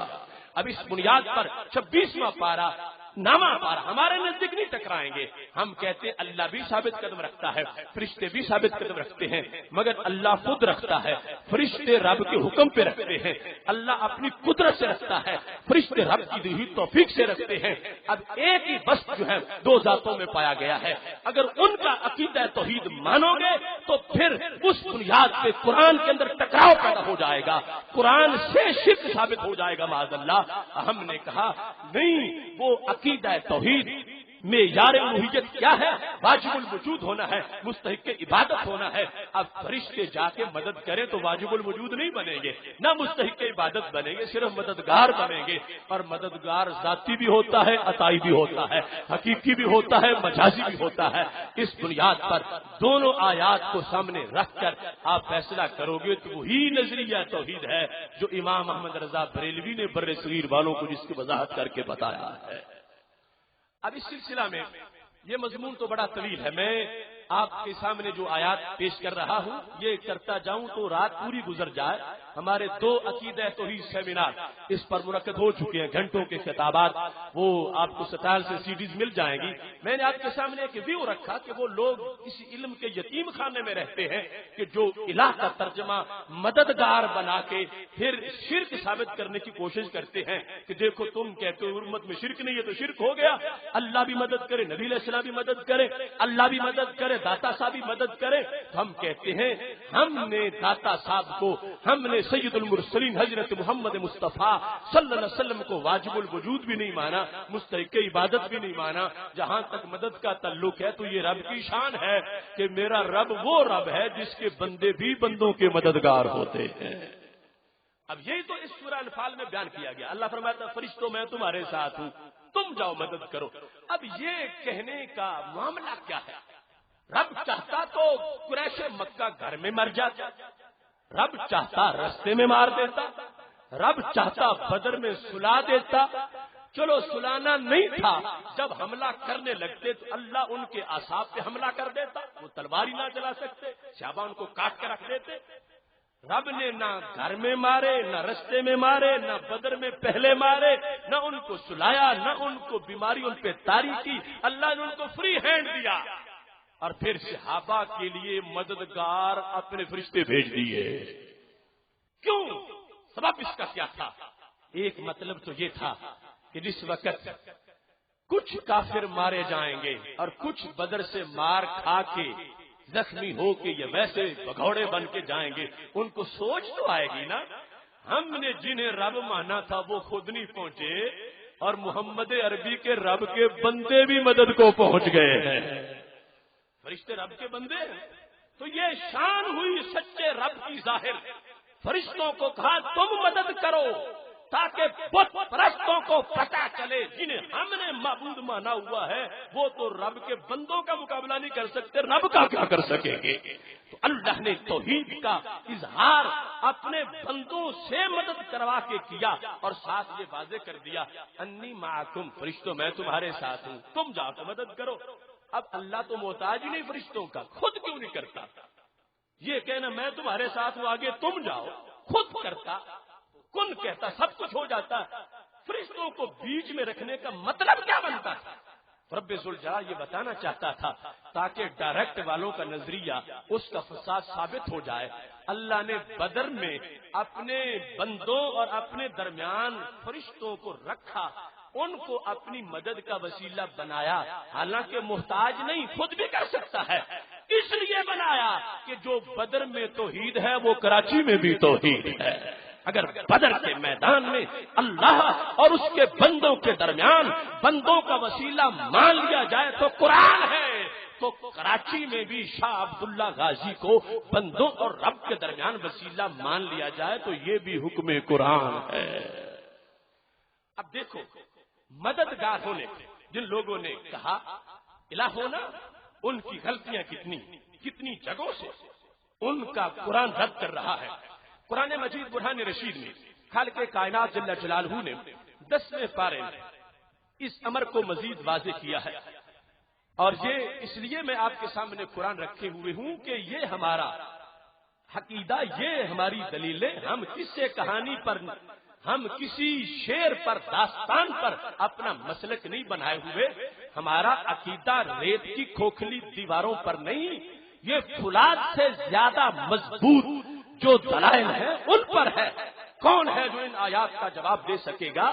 اب اس بنیاد پر 26واں پارہ نامہ پارہ ہمارے نزدیک نہیں ٹکرائیں گے۔ ہم کہتے ہیں اللہ بھی ثابت قدم رکھتا ہے، فرشتے بھی ثابت قدم رکھتے ہیں، مگر اللہ خود رکھتا ہے، فرشتے رب کے حکم پہ رکھتے ہیں۔ اللہ اپنی قدرت سے رکھتا ہے، فرشتے رب کی دی ہوئی توفیق سے رکھتے ہیں۔ اب ایک ہی بس جو ہے دو ذاتوں میں پایا گیا ہے، اگر ان کا عقیدہ توحید مانو گے تو پھر اس بنیاد پہ قرآن کے اندر ٹکراؤ پیدا ہو جائے گا، قرآن سے شرک ثابت ہو جائے گا معاذ اللہ۔ ہم نے کہا نہیں، وہ عقیدہ توحید معیار الوہیت کیا ہے؟ واجب الوجود ہونا ہے، مستحق عبادت ہونا ہے۔ اب فرشتے جا کے مدد کریں تو واجب الوجود نہیں بنیں گے، نہ مستحق عبادت بنیں گے، صرف مددگار بنیں گے۔ اور مددگار ذاتی بھی ہوتا ہے، عطائی بھی ہوتا ہے، حقیقی بھی ہوتا ہے، مجازی بھی ہوتا ہے۔ اس بنیاد پر دونوں آیات کو سامنے رکھ کر آپ فیصلہ کرو گے تو وہی نظریہ توحید ہے جو امام احمد رضا بریلوی نے بر صغیر والوں کو جس کی وضاحت کر کے بتایا ہے۔ اب اس سلسلہ میں یہ مضمون تو بڑا طویل ہے، میں آپ کے سامنے جو آیات پیش کر رہا ہوں یہ کرتا جاؤں تو رات پوری گزر جائے۔ ہمارے 2 عقیدہ توحید سیمینار اس پر منعقد ہو چکے ہیں، گھنٹوں کے خطابات، وہ آپ کو ستائل سے سیڈیز مل جائیں گی۔ میں نے آپ کے سامنے ایک ویو رکھا کہ وہ لوگ کسی علم کے یتیم خانے میں رہتے ہیں کہ جو الہ کا ترجمہ مددگار بنا کے پھر شرک ثابت کرنے کی کوشش کرتے ہیں کہ دیکھو تم کہتے ہو امت میں شرک نہیں ہے تو شرک ہو گیا، اللہ بھی مدد کرے، نبی علیہ السلام بھی مدد کرے، اللہ بھی مدد کرے، داتا صاحب بھی مدد کرے۔ ہم کہتے ہیں ہم نے داتا صاحب کو، ہم نے سید المرسلین حضرت محمد مصطفیٰ صلی اللہ علیہ وسلم کو واجب الوجود بھی نہیں مانا، مستحق عبادت بھی نہیں مانا۔ جہاں تک مدد کا تعلق ہے تو یہ رب کی شان ہے کہ میرا رب وہ رب ہے جس کے بندے بھی بندوں کے مددگار ہوتے ہیں۔ اب یہی تو اس سورہ انفال میں بیان کیا گیا۔ اللہ فرماتا ہے فرشتوں میں تمہارے ساتھ ہوں، تم جاؤ مدد کرو۔ اب یہ کہنے کا معاملہ کیا ہے؟ رب چاہتا تو قریش مکہ گھر میں مر جاتا، رب چاہتا رستے میں مار دیتا، رب چاہتا بدر میں سلا دیتا۔ چلو سلانا نہیں تھا، جب حملہ کرنے لگتے تو اللہ ان کے اعصاب پہ حملہ کر دیتا، وہ تلوار ہی نہ چلا سکتے، صحابہ ان کو کاٹ کر رکھ دیتے۔ رب نے نہ گھر میں مارے، نہ رستے میں مارے، نہ بدر میں پہلے مارے، نہ ان کو سلایا، نہ ان کو بیماری ان پہ طاری کی، اللہ نے ان کو فری ہینڈ دیا۔ اور پھر صحابہ کے لیے مددگار اپنے فرشتے بھیج دیے۔ کیوں؟ سبب اس کا کیا تھا؟ ایک مطلب تو یہ تھا کہ جس وقت کچھ کافر مارے جائیں گے اور کچھ بدر سے مار کھا کے زخمی ہو کے یہ ویسے بھگوڑے بن کے جائیں گے، ان کو سوچ تو آئے گی نا، ہم نے جنہیں رب مانا تھا وہ خود نہیں پہنچے اور محمد عربی کے رب کے بندے بھی مدد کو پہنچ گئے ہیں۔ فرشتے رب کے بندے ہیں تو یہ شان ہوئی سچے رب کی ظاہر. فرشتوں کو کہا تم مدد کرو تاکہ بت پرستوں کو پتہ چلے جنہیں ہم نے معبود مانا ہوا ہے وہ تو رب کے بندوں کا مقابلہ نہیں کر سکتے، رب کا کیا کر سکیں گے. تو اللہ نے توحید کا اظہار اپنے بندوں سے مدد کروا کے کیا اور ساتھ یہ واضح کر دیا انی معکم، فرشتوں میں تمہارے ساتھ ہوں، تم جا کے مدد کرو. اب اللہ تو محتاج ہی نہیں فرشتوں کا، خود کیوں نہیں کرتا؟ یہ کہنا میں تمہارے ساتھ ہوں آگے تم جاؤ، خود کرتا، کن کہتا، سب کچھ ہو جاتا. فرشتوں کو بیچ میں رکھنے کا مطلب کیا بنتا تھا؟ رب ذوالجلال یہ بتانا چاہتا تھا تاکہ ڈائریکٹ والوں کا نظریہ اس کا فساد ثابت ہو جائے. اللہ نے بدر میں اپنے بندوں اور اپنے درمیان فرشتوں کو رکھا، ان کو اپنی مدد کا وسیلہ بنایا، حالانکہ محتاج نہیں، خود بھی کر سکتا ہے. اس لیے بنایا کہ جو بدر میں توحید ہے وہ کراچی میں بھی توحید ہے. اگر بدر کے میدان میں اللہ اور اس کے بندوں کے درمیان بندوں کا وسیلہ مان لیا جائے تو قرآن ہے، تو کراچی میں بھی شاہ عبداللہ غازی کو بندوں اور رب کے درمیان وسیلہ مان لیا جائے تو یہ بھی حکم قرآن ہے. اب دیکھو مددگار ہونے جن لوگوں نے کہا الہ ہونا، ان کی غلطیاں کتنی جگہوں سے ان کا قرآن رد کر رہا ہے. قرآن مجید برہان رشید میں خالق کائنات جل جلالہ نے 10ویں پارے میں اس امر کو مزید واضح کیا ہے، اور یہ اس لیے میں آپ کے سامنے قرآن رکھے ہوئے ہوں کہ یہ ہمارا عقیدہ، یہ ہماری دلیلیں، ہم قصے کہانی پر، ہم کسی شعر پر، داستان پر اپنا مسلک نہیں بنائے ہوئے. ہمارا عقیدہ ریت کی کھوکھلی دیواروں پر نہیں، یہ فولاد سے زیادہ مضبوط جو دلائل ہیں ان پر ہے. کون ہے جو ان آیات کا جواب دے سکے گا؟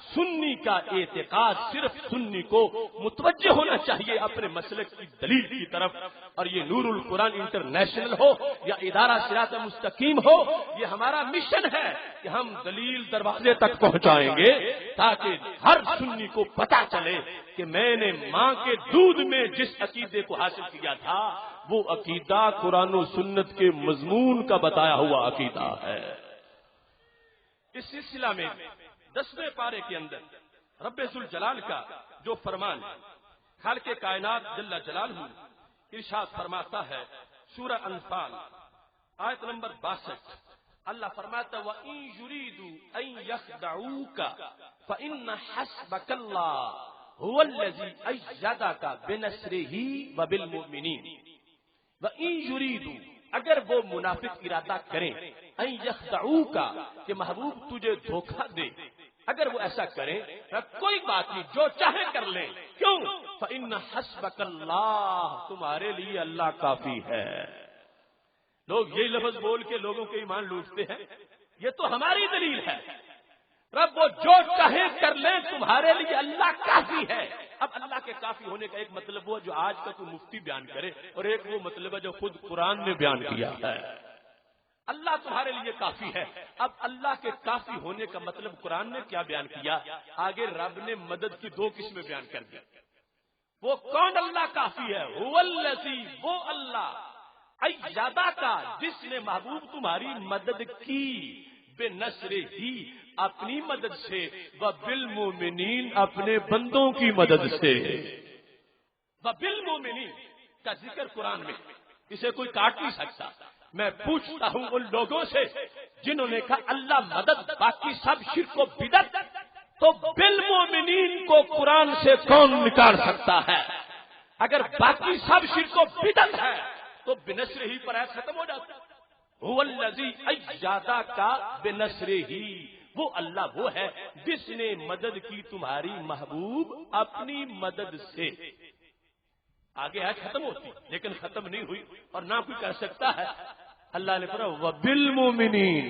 سنی کا اعتقاد، صرف سنی کو متوجہ ہونا چاہیے اپنے مسلک کی دلیل کی طرف. اور یہ نور القرآن انٹرنیشنل ہو یا ادارہ صراط مستقیم ہو، یہ ہمارا مشن ہے کہ ہم دلیل دروازے تک پہنچائیں گے تاکہ ہر سنی کو پتہ چلے کہ میں نے ماں کے دودھ میں جس عقیدے کو حاصل کیا تھا وہ عقیدہ قرآن و سنت کے مضمون کا بتایا ہوا عقیدہ ہے. اس سلسلہ میں 10ویں پارے کے اندر رب ذوالجلال کا جو فرمان خالق کائنات جل جلالہ ارشاد فرماتا ہے سورہ انفال آیت نمبر 62. اللہ فرماتا وَإِن يُرِيدُوا أَن يَخْدَعُوكَ فَإِنَّ حَسْبَكَ اللَّهُ هُوَ الَّذِي أَيَّدَكَ بِنَصْرِهِ وَبِالْمُؤْمِنِينَ. وَإِن يُرِيدُوا، اگر وہ منافق ارادہ کریں، ان یخدعوک، کہ محبوب تجھے دھوکہ دے، اگر وہ ایسا کریں کوئی بات نہیں، جو چاہے کر لیں. کیوں؟ فإن حسبک اللہ، تمہارے لیے اللہ کافی ہے. لوگ یہ لفظ بول کے لوگوں کے ایمان لوٹتے ہیں، یہ تو ہماری دلیل ہے. رب وہ جو چاہے کر لیں، تمہارے لیے اللہ کافی ہے. اب اللہ کے کافی ہونے کا ایک مطلب وہ جو آج کا کوئی مفتی بیان کرے، اور ایک وہ مطلب ہے جو خود قرآن نے بیان کیا ہے. اللہ تمہارے لیے کافی ہے. اب اللہ کے کافی ہونے کا مطلب قرآن نے کیا بیان کیا؟ آگے رب نے مدد کی 2 قسمیں بیان کر دی. وہ کون اللہ کافی ہے؟ هو الذی، وہ اللہ ایدہ کا، جس نے محبوب تمہاری مدد کی، بے نصر ہی، اپنی مدد سے، وبالمؤمنین، اپنے بندوں کی مدد سے. وبالمؤمنین کا ذکر قرآن میں، اسے کوئی کاٹ نہیں سکتا. میں پوچھتا ہوں ان لوگوں سے جنہوں نے کہا اللہ مدد، باقی سب شرک و بدعت، تو بالمؤمنین کو قرآن سے کون نکال سکتا ہے؟ اگر باقی سب شرک و بدعت ہے تو بنصر ہی پر ایت ختم ہو جاتا. هو الذی ایدک بنصرہ، وہ اللہ وہ ہے جس نے مدد کی تمہاری محبوب اپنی مدد سے. آگے ہے ختم ہوتی لیکن ختم نہیں ہوئی اور نہ کوئی کر سکتا ہے. اللہ نے فرمایا وبالمؤمنین،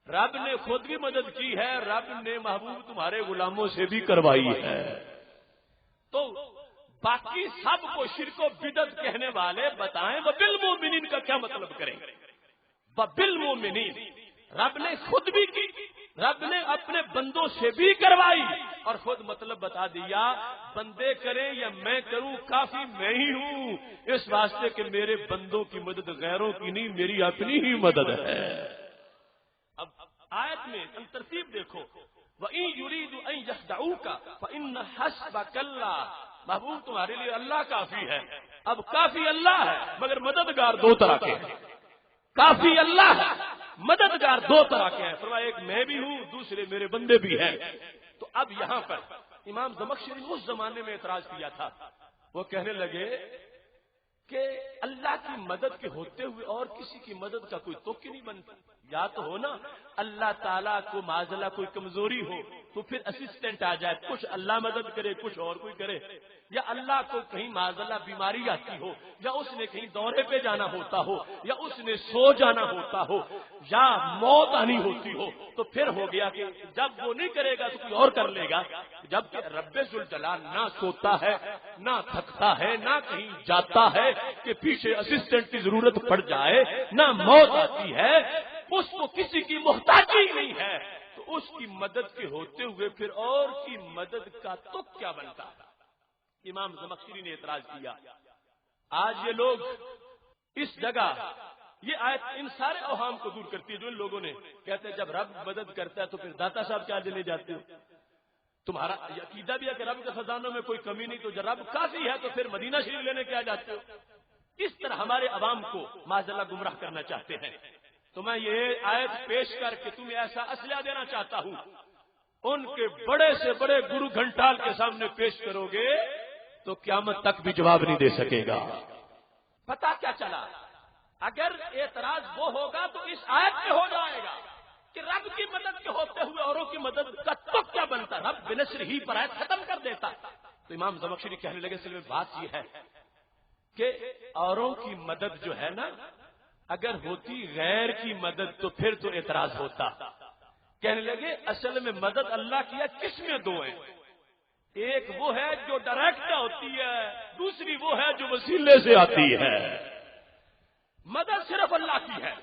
رب نے خود بھی مدد کی ہے، رب نے محبوب تمہارے غلاموں سے بھی کروائی ہے. تو باقی سب کو شرک و بدعت کہنے والے بتائیں وبالمؤمنین کا کیا مطلب کریں؟ وبالمؤمنین رب نے خود بھی کی رب نے اپنے بندوں سے بھی کروائی اور خود مطلب بتا دیا بندے کریں یا میں کروں کافی میں ہی ہوں، اس واسطے کہ میرے بندوں کی مدد غیروں کی نہیں، میری اپنی ہی مدد ہے۔ اب آیت میں ترتیب دیکھو، وَإِن يُرِيدُ أَن يَخْدَعُوكَ فَإِنَّ حَسْبَكَ اللَّهُ، محبوب تمہارے لیے اللہ کافی ہے۔ اب کافی اللہ ہے مگر مددگار دو طرح کے ہیں۔ کافی اللہ ہے، مددگار دو طرح کے ہیں، فرمایا ایک میں بھی ہوں، دوسرے میرے بندے بھی ہیں۔ تو اب یہاں پر امام زمخشری نے اس زمانے میں اعتراض کیا تھا، وہ کہنے لگے کہ اللہ کی مدد کے ہوتے ہوئے اور کسی کی مدد کا کوئی توقع نہیں بنتا۔ یا تو ہو نا اللہ تعالیٰ کو معاذاللہ کوئی کمزوری ہو تو پھر اسسٹنٹ آ جائے، کچھ اللہ مدد کرے کچھ اور کوئی کرے، یا اللہ کو کہیں معاذاللہ بیماری آتی ہو، یا اس نے کہیں دورے پہ جانا ہوتا ہو، یا اس نے سو جانا ہوتا ہو، یا موت آنی ہوتی ہو، تو پھر ہو گیا کہ جب وہ نہیں کرے گا تو کوئی اور کر لے گا۔ جبکہ رب ذوالجلال نہ سوتا ہے، نہ تھکتا ہے، نہ کہیں جاتا ہے کہ پیچھے اسسٹنٹ کی ضرورت پڑ جائے، نہ موت آتی ہے، اس کو کسی کی محتاجی نہیں ہے، تو اس کی مدد کے ہوتے ہوئے پھر اور کی مدد کا تو کیا بنتا؟ امام زمخشری نے اعتراض کیا۔ آج یہ لوگ اس جگہ یہ آیت ان سارے اوہام کو دور کرتی ہے جو ان لوگوں نے کہتے ہیں جب رب مدد کرتا ہے تو پھر داتا صاحب کیا لینے جاتے ہو؟ تمہارا عقیدہ بھی ہے کہ رب کے خزانوں میں کوئی کمی نہیں، تو جب رب کافی ہے تو پھر مدینہ شریف لینے کیا جاتے ہو؟ اس طرح ہمارے عوام کو معاذاللہ گمراہ کرنا چاہتے ہیں۔ تو میں یہ آیت پیش کر کے تمہیں ایسا اسلحہ دینا چاہتا ہوں، ان کے بڑے سے بڑے گرو گھنٹال کے سامنے پیش کرو گے تو قیامت تک بھی جواب نہیں دے سکے گا۔ پتہ کیا چلا؟ اگر اعتراض وہ ہوگا تو اس آیت میں ہو جائے گا کہ رب کی مدد کے ہوتے ہوئے اوروں کی مدد کا تو کیا بنتا؟ رب بنصر ہی پر آیت ختم کر دیتا۔ تو امام زمخشری کہنے لگے اصل میں بات یہ ہے کہ اوروں کی مدد جو ہے نا، اگر ہوتی غیر کی مدد تو پھر تو اعتراض ہوتا۔ کہنے لگے اصل میں مدد اللہ کی ہے، کس میں دو ہیں، ایک وہ ہے جو ڈائریکٹ ہوتی ہے، دوسری وہ ہے جو وسیلے سے آتی ہے۔ مدد صرف اللہ کی ہے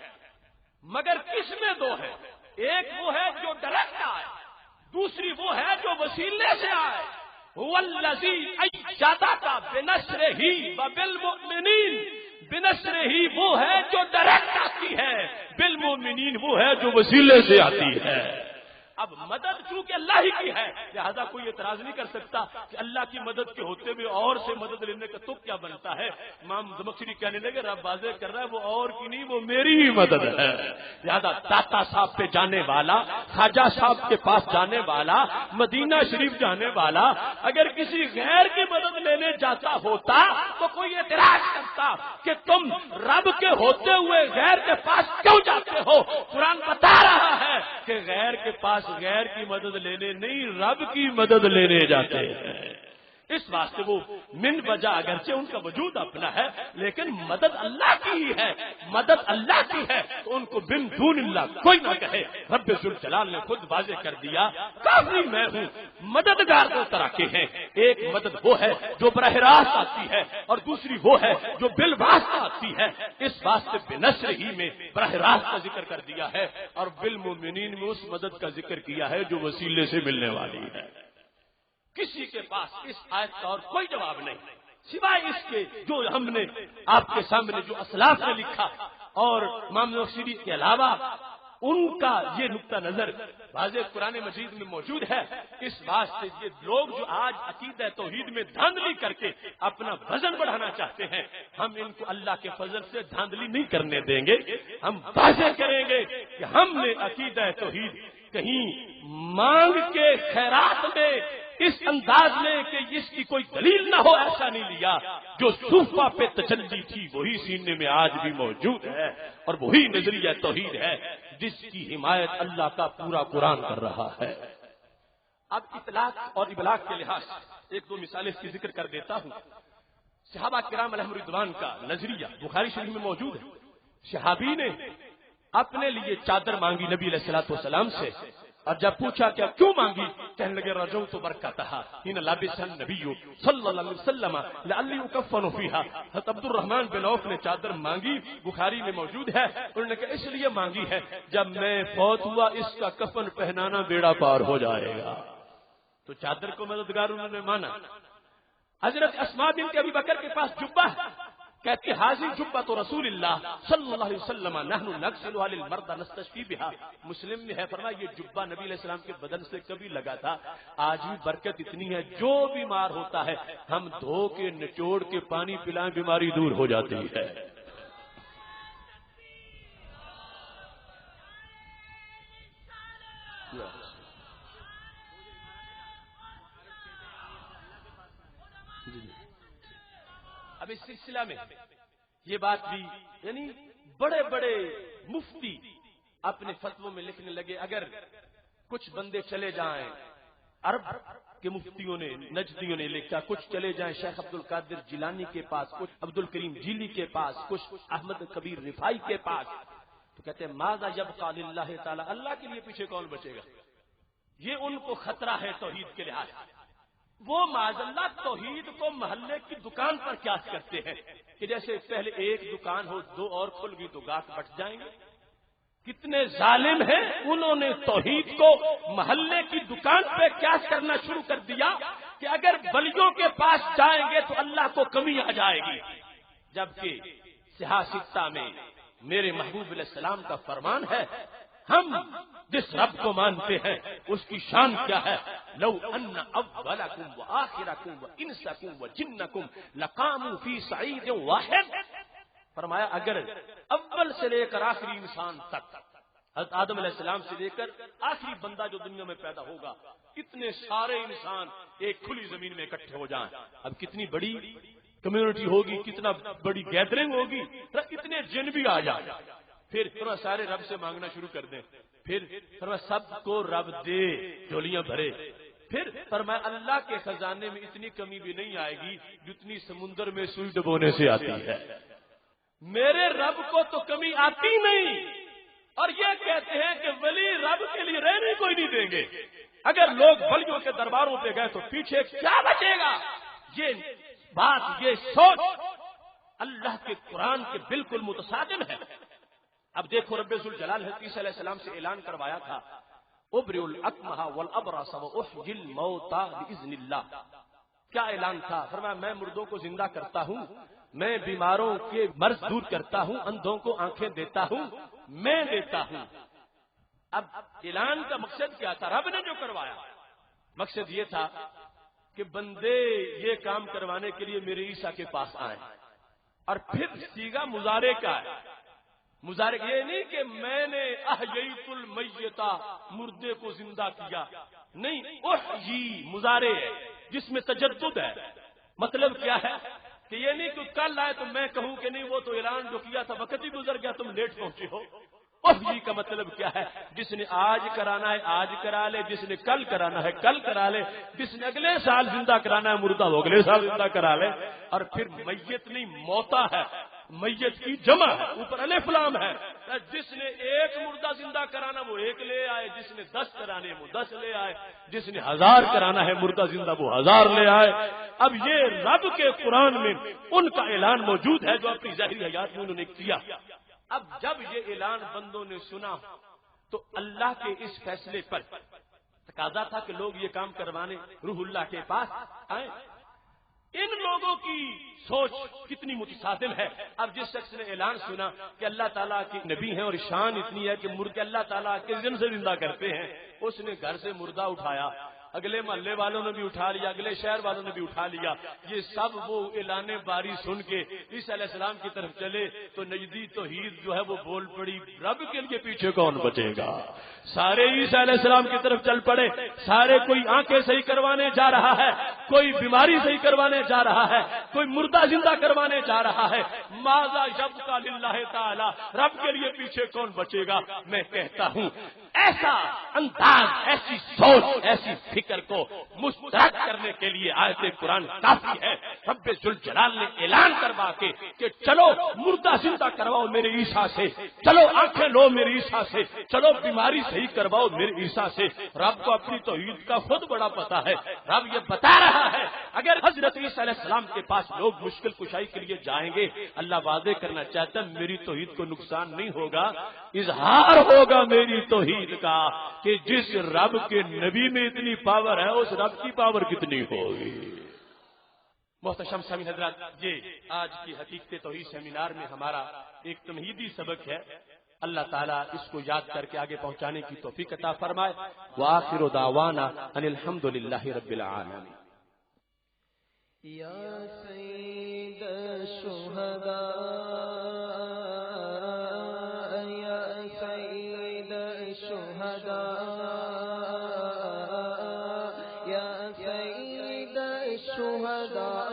مگر کس میں دو ہے، ایک وہ ہے جو ڈائریکٹ آئے، دوسری وہ ہے جو وسیلے سے آئے۔ والذی ایدک بنصرہ وبالمؤمنین، بنصرہ ہی وہ ہے جو ڈائریکٹ آتی ہے، بالمؤمنین وہ ہے جو وسیلے سے آتی ہے۔ اب مدد چونکہ اللہ ہی کی ہے لہذا کوئی اعتراض نہیں کر سکتا کہ اللہ کی مدد کے ہوتے ہوئے اور سے مدد لینے کا تو کیا بنتا ہے۔ امام زمخشری کہنے لگے رب واضح کر رہا ہے وہ اور کی نہیں، وہ میری ہی مدد ہے۔ لہذا داتا صاحب پہ جانے والا، خواجہ صاحب کے پاس جانے والا، مدینہ شریف جانے والا اگر کسی غیر کی مدد لینے جاتا ہوتا تو کوئی اعتراض کرتا کہ تم رب کے ہوتے ہوئے غیر کے پاس کیوں جاتے ہو؟ قرآن بتا رہا ہے کہ غیر کے پاس غیر کی مدد لینے نہیں، رب کی مدد لینے جاتے ہیں۔ اس واسطے وہ من وجہ اگرچہ ان کا وجود اپنا ہے لیکن مدد اللہ کی ہی ہے، مدد اللہ کی ہے تو ان کو بن دون اللہ کوئی نہ کہے۔ رب ذوالجلال نے خود واضح کر دیا کافی میں ہوں۔ مددگار دو طرح کے ہیں، ایک مدد وہ ہے جو براہ راست آتی ہے اور دوسری وہ ہے جو بالواسطہ آتی ہے۔ اس واسطے بنصر ہی میں براہ راست کا ذکر کر دیا ہے اور بالمؤمنین میں اس مدد کا ذکر کیا ہے جو وسیلے سے ملنے والی ہے۔ کسی کے پاس اس آیت کا اور کوئی جواب نہیں سوائے اس کے جو ہم نے آپ کے سامنے جو اسلاف نے لکھا، اور امام زمخشری کے علاوہ ان کا یہ نقطہ نظر واضح قرآن مجید میں موجود ہے۔ اس واسطے یہ لوگ جو آج عقیدہ توحید میں دھاندلی کر کے اپنا وزن بڑھانا چاہتے ہیں، ہم ان کو اللہ کے فضل سے دھاندلی نہیں کرنے دیں گے۔ ہم واضح کریں گے کہ ہم نے عقیدہ توحید کہیں مانگ کے خیرات میں اس انداز میں کہ اس کی کوئی دلیل نہ ہو ایسا نہیں لیا۔ جو صوفہ پہ تجلی تھی وہی سینے میں آج بھی موجود ہے اور وہی نظریہ توحید ہے جس کی حمایت اللہ کا پورا قرآن کر رہا ہے۔ اب اطلاق اور ابلاغ کے لحاظ ایک دو مثالیں اس کی ذکر کر دیتا ہوں۔ صحابہ کرام علیہم رضوان کا نظریہ بخاری شریف میں موجود ہے۔ صحابی نے اپنے لیے چادر مانگی نبی علیہ الصلوۃ والسلام سے، اور جب پوچھا کہ کیوں مانگی کہنے لگے رجوت برکتہا حین لبس النبی صلی اللہ علیہ وسلم لعلی اکفن فیہا. حضرت عبد الرحمن بن عوف نے چادر مانگی، بخاری میں موجود ہے، انہوں نے کہا اس لیے مانگی ہے جب میں فوت ہوا اس کا کفن پہنانا بیڑا پار ہو جائے گا. تو چادر کو مددگار انہوں نے مانا. حضرت اسماء بنت ابی بکر کے پاس جبہ ہے، کہتے حاضی جبۃ رسول اللہ صلی اللہ علیہ وسلم نحن نغسل للمرضى نستشفی بها. مسلم میں ہے فرمایا یہ جبہ نبی علیہ السلام کے بدن سے کبھی لگا تھا. آج بھی برکت اتنی ہے جو بیمار ہوتا ہے ہم دھو کے نچوڑ کے پانی پلائیں بیماری دور ہو جاتی ہے. اب اس سلسلہ میں یہ بات بھی یعنی بڑے بڑے مفتی اپنے فتووں میں لکھنے لگے اگر کچھ بندے چلے جائیں، عرب کے مفتیوں نے نجدیوں نے لکھا کچھ چلے جائیں شیخ عبد القادر جیلانی کے پاس، کچھ عبد الکریم جیلی کے پاس، کچھ احمد کبیر رفاعی کے پاس، تو کہتے ہیں ماذا یبقى للہ تعالی، اللہ کے لیے پیچھے کون بچے گا. یہ ان کو خطرہ ہے توحید کے لحاظ سے. وہ معاذ اللہ توحید کو محلے کی دکان پر قیاس کرتے ہیں کہ جیسے پہلے ایک دکان ہو دو اور کھل گئی تو گاہک بٹ جائیں گے. کتنے ظالم ہیں، انہوں نے توحید کو محلے کی دکان پہ قیاس کرنا شروع کر دیا کہ اگر ولیوں کے پاس جائیں گے تو اللہ کو کمی آ جائے گی. جبکہ صحاح ستہ میں میرے محبوب علیہ السلام کا فرمان ہے ہم جس رب کو مانتے ہیں اس کی شان کیا ہے. لو ان اولکم وآخرکم وانسکم وجنکم لقاموا فی صعید واحد. فرمایا اگر اول سے لے کر آخری انسان تک، حضرت آدم علیہ السلام سے لے کر آخری بندہ جو دنیا میں پیدا ہوگا، اتنے سارے انسان ایک کھلی زمین میں اکٹھے ہو جائیں. اب کتنی بڑی کمیونٹی ہوگی، کتنا بڑی گیدرنگ ہوگی، اتنے جن بھی آ جائیں. پھر سارے رب سے مانگنا شروع کر دیں. پھر فرمایا سب کو رب دے جھولیاں بھرے. پھر فرمایا اللہ کے خزانے میں اتنی کمی بھی نہیں آئے گی جتنی سمندر میں سوئی ڈبونے سے آتی ہے. میرے رب کو تو کمی آتی نہیں، اور یہ کہتے ہیں کہ ولی رب کے لیے رہنے کوئی نہیں دیں گے. اگر لوگ ولیوں کے درباروں پہ گئے تو پیچھے کیا بچے گا. یہ بات، یہ سوچ اللہ کے قرآن کے بالکل متصادم ہے. اب دیکھو رب ذوالجلال نے عیسیٰ علیہ السلام سے اعلان کروایا تھا ابرئ الاکمہ والابرص واحیی الموتى باذن اللہ. کیا اعلان تھا؟ فرمایا میں مردوں کو زندہ کرتا ہوں، میں بیماروں کے مرض دور کرتا ہوں، اندھوں کو آنکھیں دیتا ہوں، میں دیتا ہوں. اب اعلان کا مقصد کیا تھا؟ رب نے جو کروایا مقصد یہ تھا کہ بندے یہ کام کروانے کے لیے میرے عیسیٰ کے پاس آئیں. اور پھر صیغہ مضارع کا ہے. مضارع یہ نہیں کہ میں نے احییت المیتہ مردے کو زندہ کیا، نہیں، احیی مضارع ہے جس میں تجدد ہے. مطلب کیا ہے کہ یہ نہیں کہ کل آئے تو میں کہوں کہ نہیں وہ تو اعلان جو کیا تھا وقت ہی گزر گیا تم لیٹ پہنچے ہو. احیی کا مطلب کیا ہے؟ جس نے آج کرانا ہے آج کرا لے، جس نے کل کرانا ہے کل کرا لے، جس نے اگلے سال زندہ کرانا ہے مردہ وہ اگلے سال زندہ کرا لے. اور پھر میت نہیں موتا ہے، میت کی جمع ہے، اوپر الف لام ہے. جس نے ایک مردہ زندہ کرانا وہ ایک لے آئے، جس نے 10 کرانے وہ 10 لے آئے، جس نے 1000 کرانا ہے مردہ زندہ وہ 1000 لے آئے. اب یہ رب کے قرآن میں ان کا اعلان موجود ہے جو اپنی ظاہری حیات میں انہوں نے کیا. اب جب یہ اعلان بندوں نے سنا تو اللہ کے اس فیصلے پر تقاضا تھا کہ لوگ یہ کام کروانے روح اللہ کے پاس آئیں. ان لوگوں کی سوچ کتنی متصادم ہے. اب جس شخص نے اعلان سنا کہ اللہ تعالیٰ کے نبی ہیں اور شان اتنی ہے کہ مردے اللہ تعالیٰ کے ذن سے زندہ کرتے ہیں، اس نے گھر سے مردہ اٹھایا، اگلے محلے والوں نے بھی اٹھا لیا، اگلے شہر والوں نے بھی اٹھا لیا. یہ سب وہ اعلان باری سن کے عیسیٰ علیہ السلام کی طرف چلے تو نجدی توحید جو ہے وہ بول پڑی رب کے لیے پیچھے کون بچے گا. سارے عیسیٰ علیہ السلام کی طرف چل پڑے، سارے کوئی آنکھیں صحیح کروانے جا رہا ہے، کوئی بیماری صحیح کروانے جا رہا ہے، کوئی مردہ زندہ کروانے جا رہا ہے، ماذا یبقى للہ تعالی، رب کے لیے پیچھے کون بچے گا؟ میں کہتا ہوں ایسا انداز، ایسی سوچ، ایسی فکر کو مسترد کرنے کے لیے آیت قرآن کافی ہے۔ رب ذوالجلال نے اعلان کروا کے کہ چلو مردہ زندہ کرواؤ میرے عیسیٰ سے، چلو آنکھیں لو میرے عیسیٰ سے، چلو بیماری صحیح کرواؤ میرے عیسیٰ سے۔ رب کو اپنی توحید کا خود بڑا پتا ہے۔ رب یہ بتا رہا ہے اگر حضرت عیسیٰ علیہ السلام کے پاس لوگ مشکل کشائی کے لیے جائیں گے، اللہ واضح کرنا چاہتا ہے میری توحید کو نقصان نہیں ہوگا، اظہار ہوگا میری توحید کا کہ جس رب کے نبی میں اتنی پاور ہے اس رب کی پاور کتنی ہوگی۔ محتشم سامعین حضرات، یہ آج کی حقیقت توحید سیمینار میں ہمارا ایک تمہیدی سبق ہے۔ اللہ تعالیٰ اس کو یاد کر کے آگے پہنچانے کی توفیق عطا فرمائے۔ وآخر دعوانا ان الحمد للہ رب العالمین۔ یا سید الشہداء، یا سید الشہداء، یا سید الشہداء،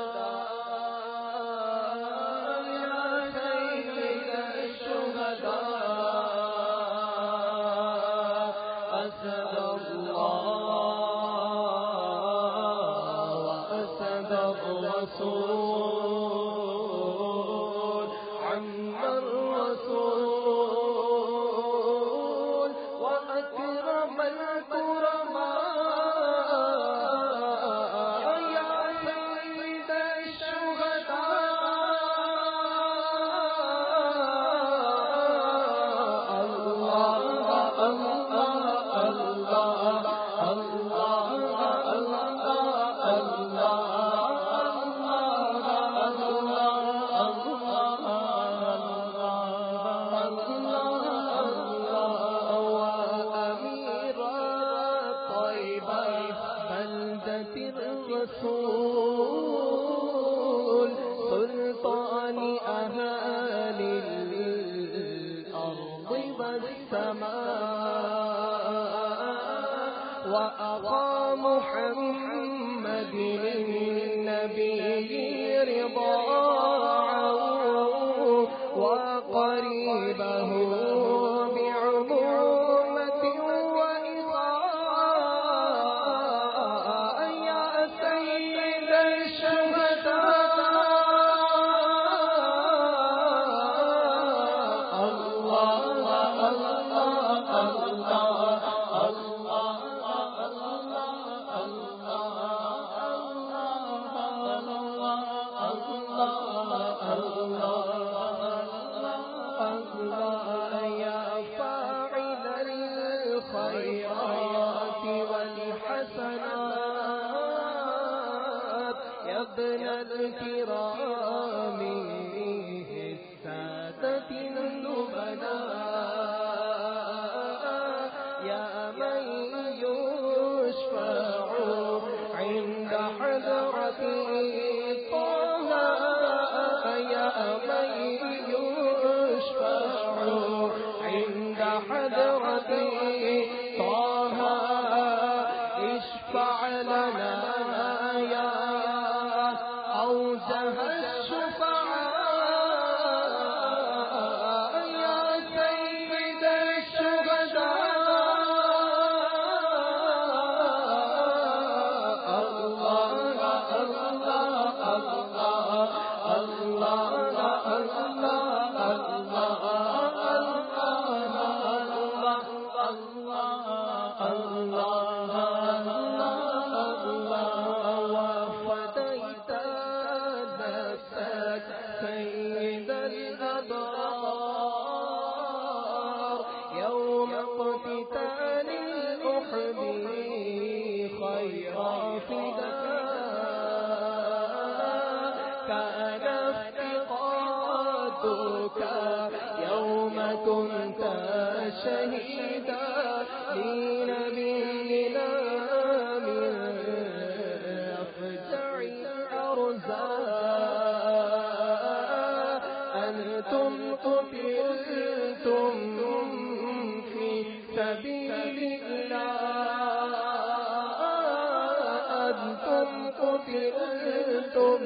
قتلتم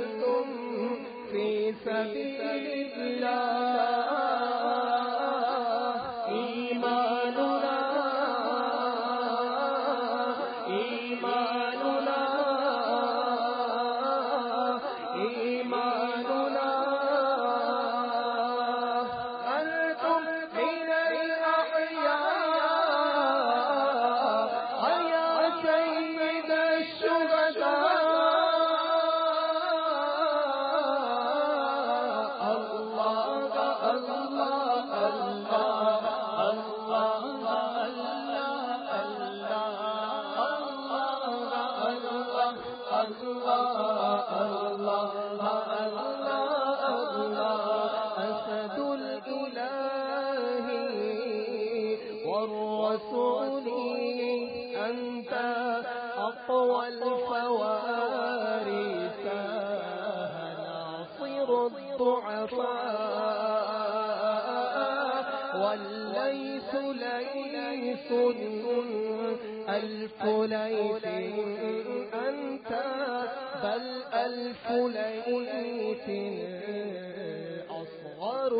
في سبيل الله إيماننا أنتم من الأحياء يا سيد الشهداء الله الله الله أسد الإله والرسول أنت أقوى الفوارس ناصر الضعفاء والليث ليث ألف ليث أنت بل ألف ليث أصغر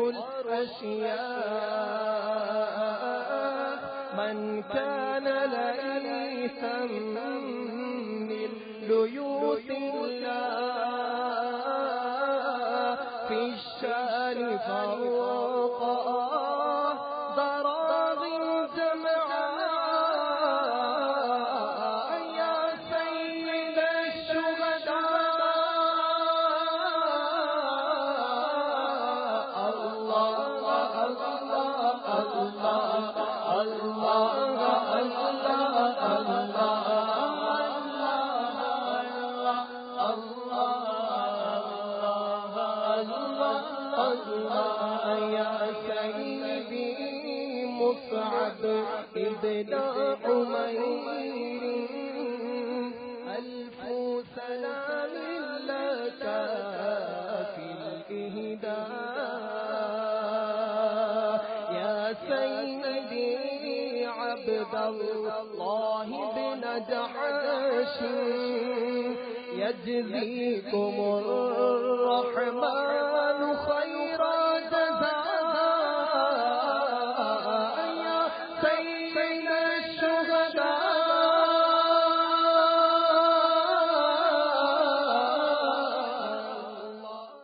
الأشياء من كان ليثا من ليوث الله في الشان فوق ضراغ جمعاء يا سيد الشهداء الله يا سيدي مصعب ابن عمير ألف سلام لك في الإهداء يا سيدي عبد الله بن جحش يجزيكم الرحمن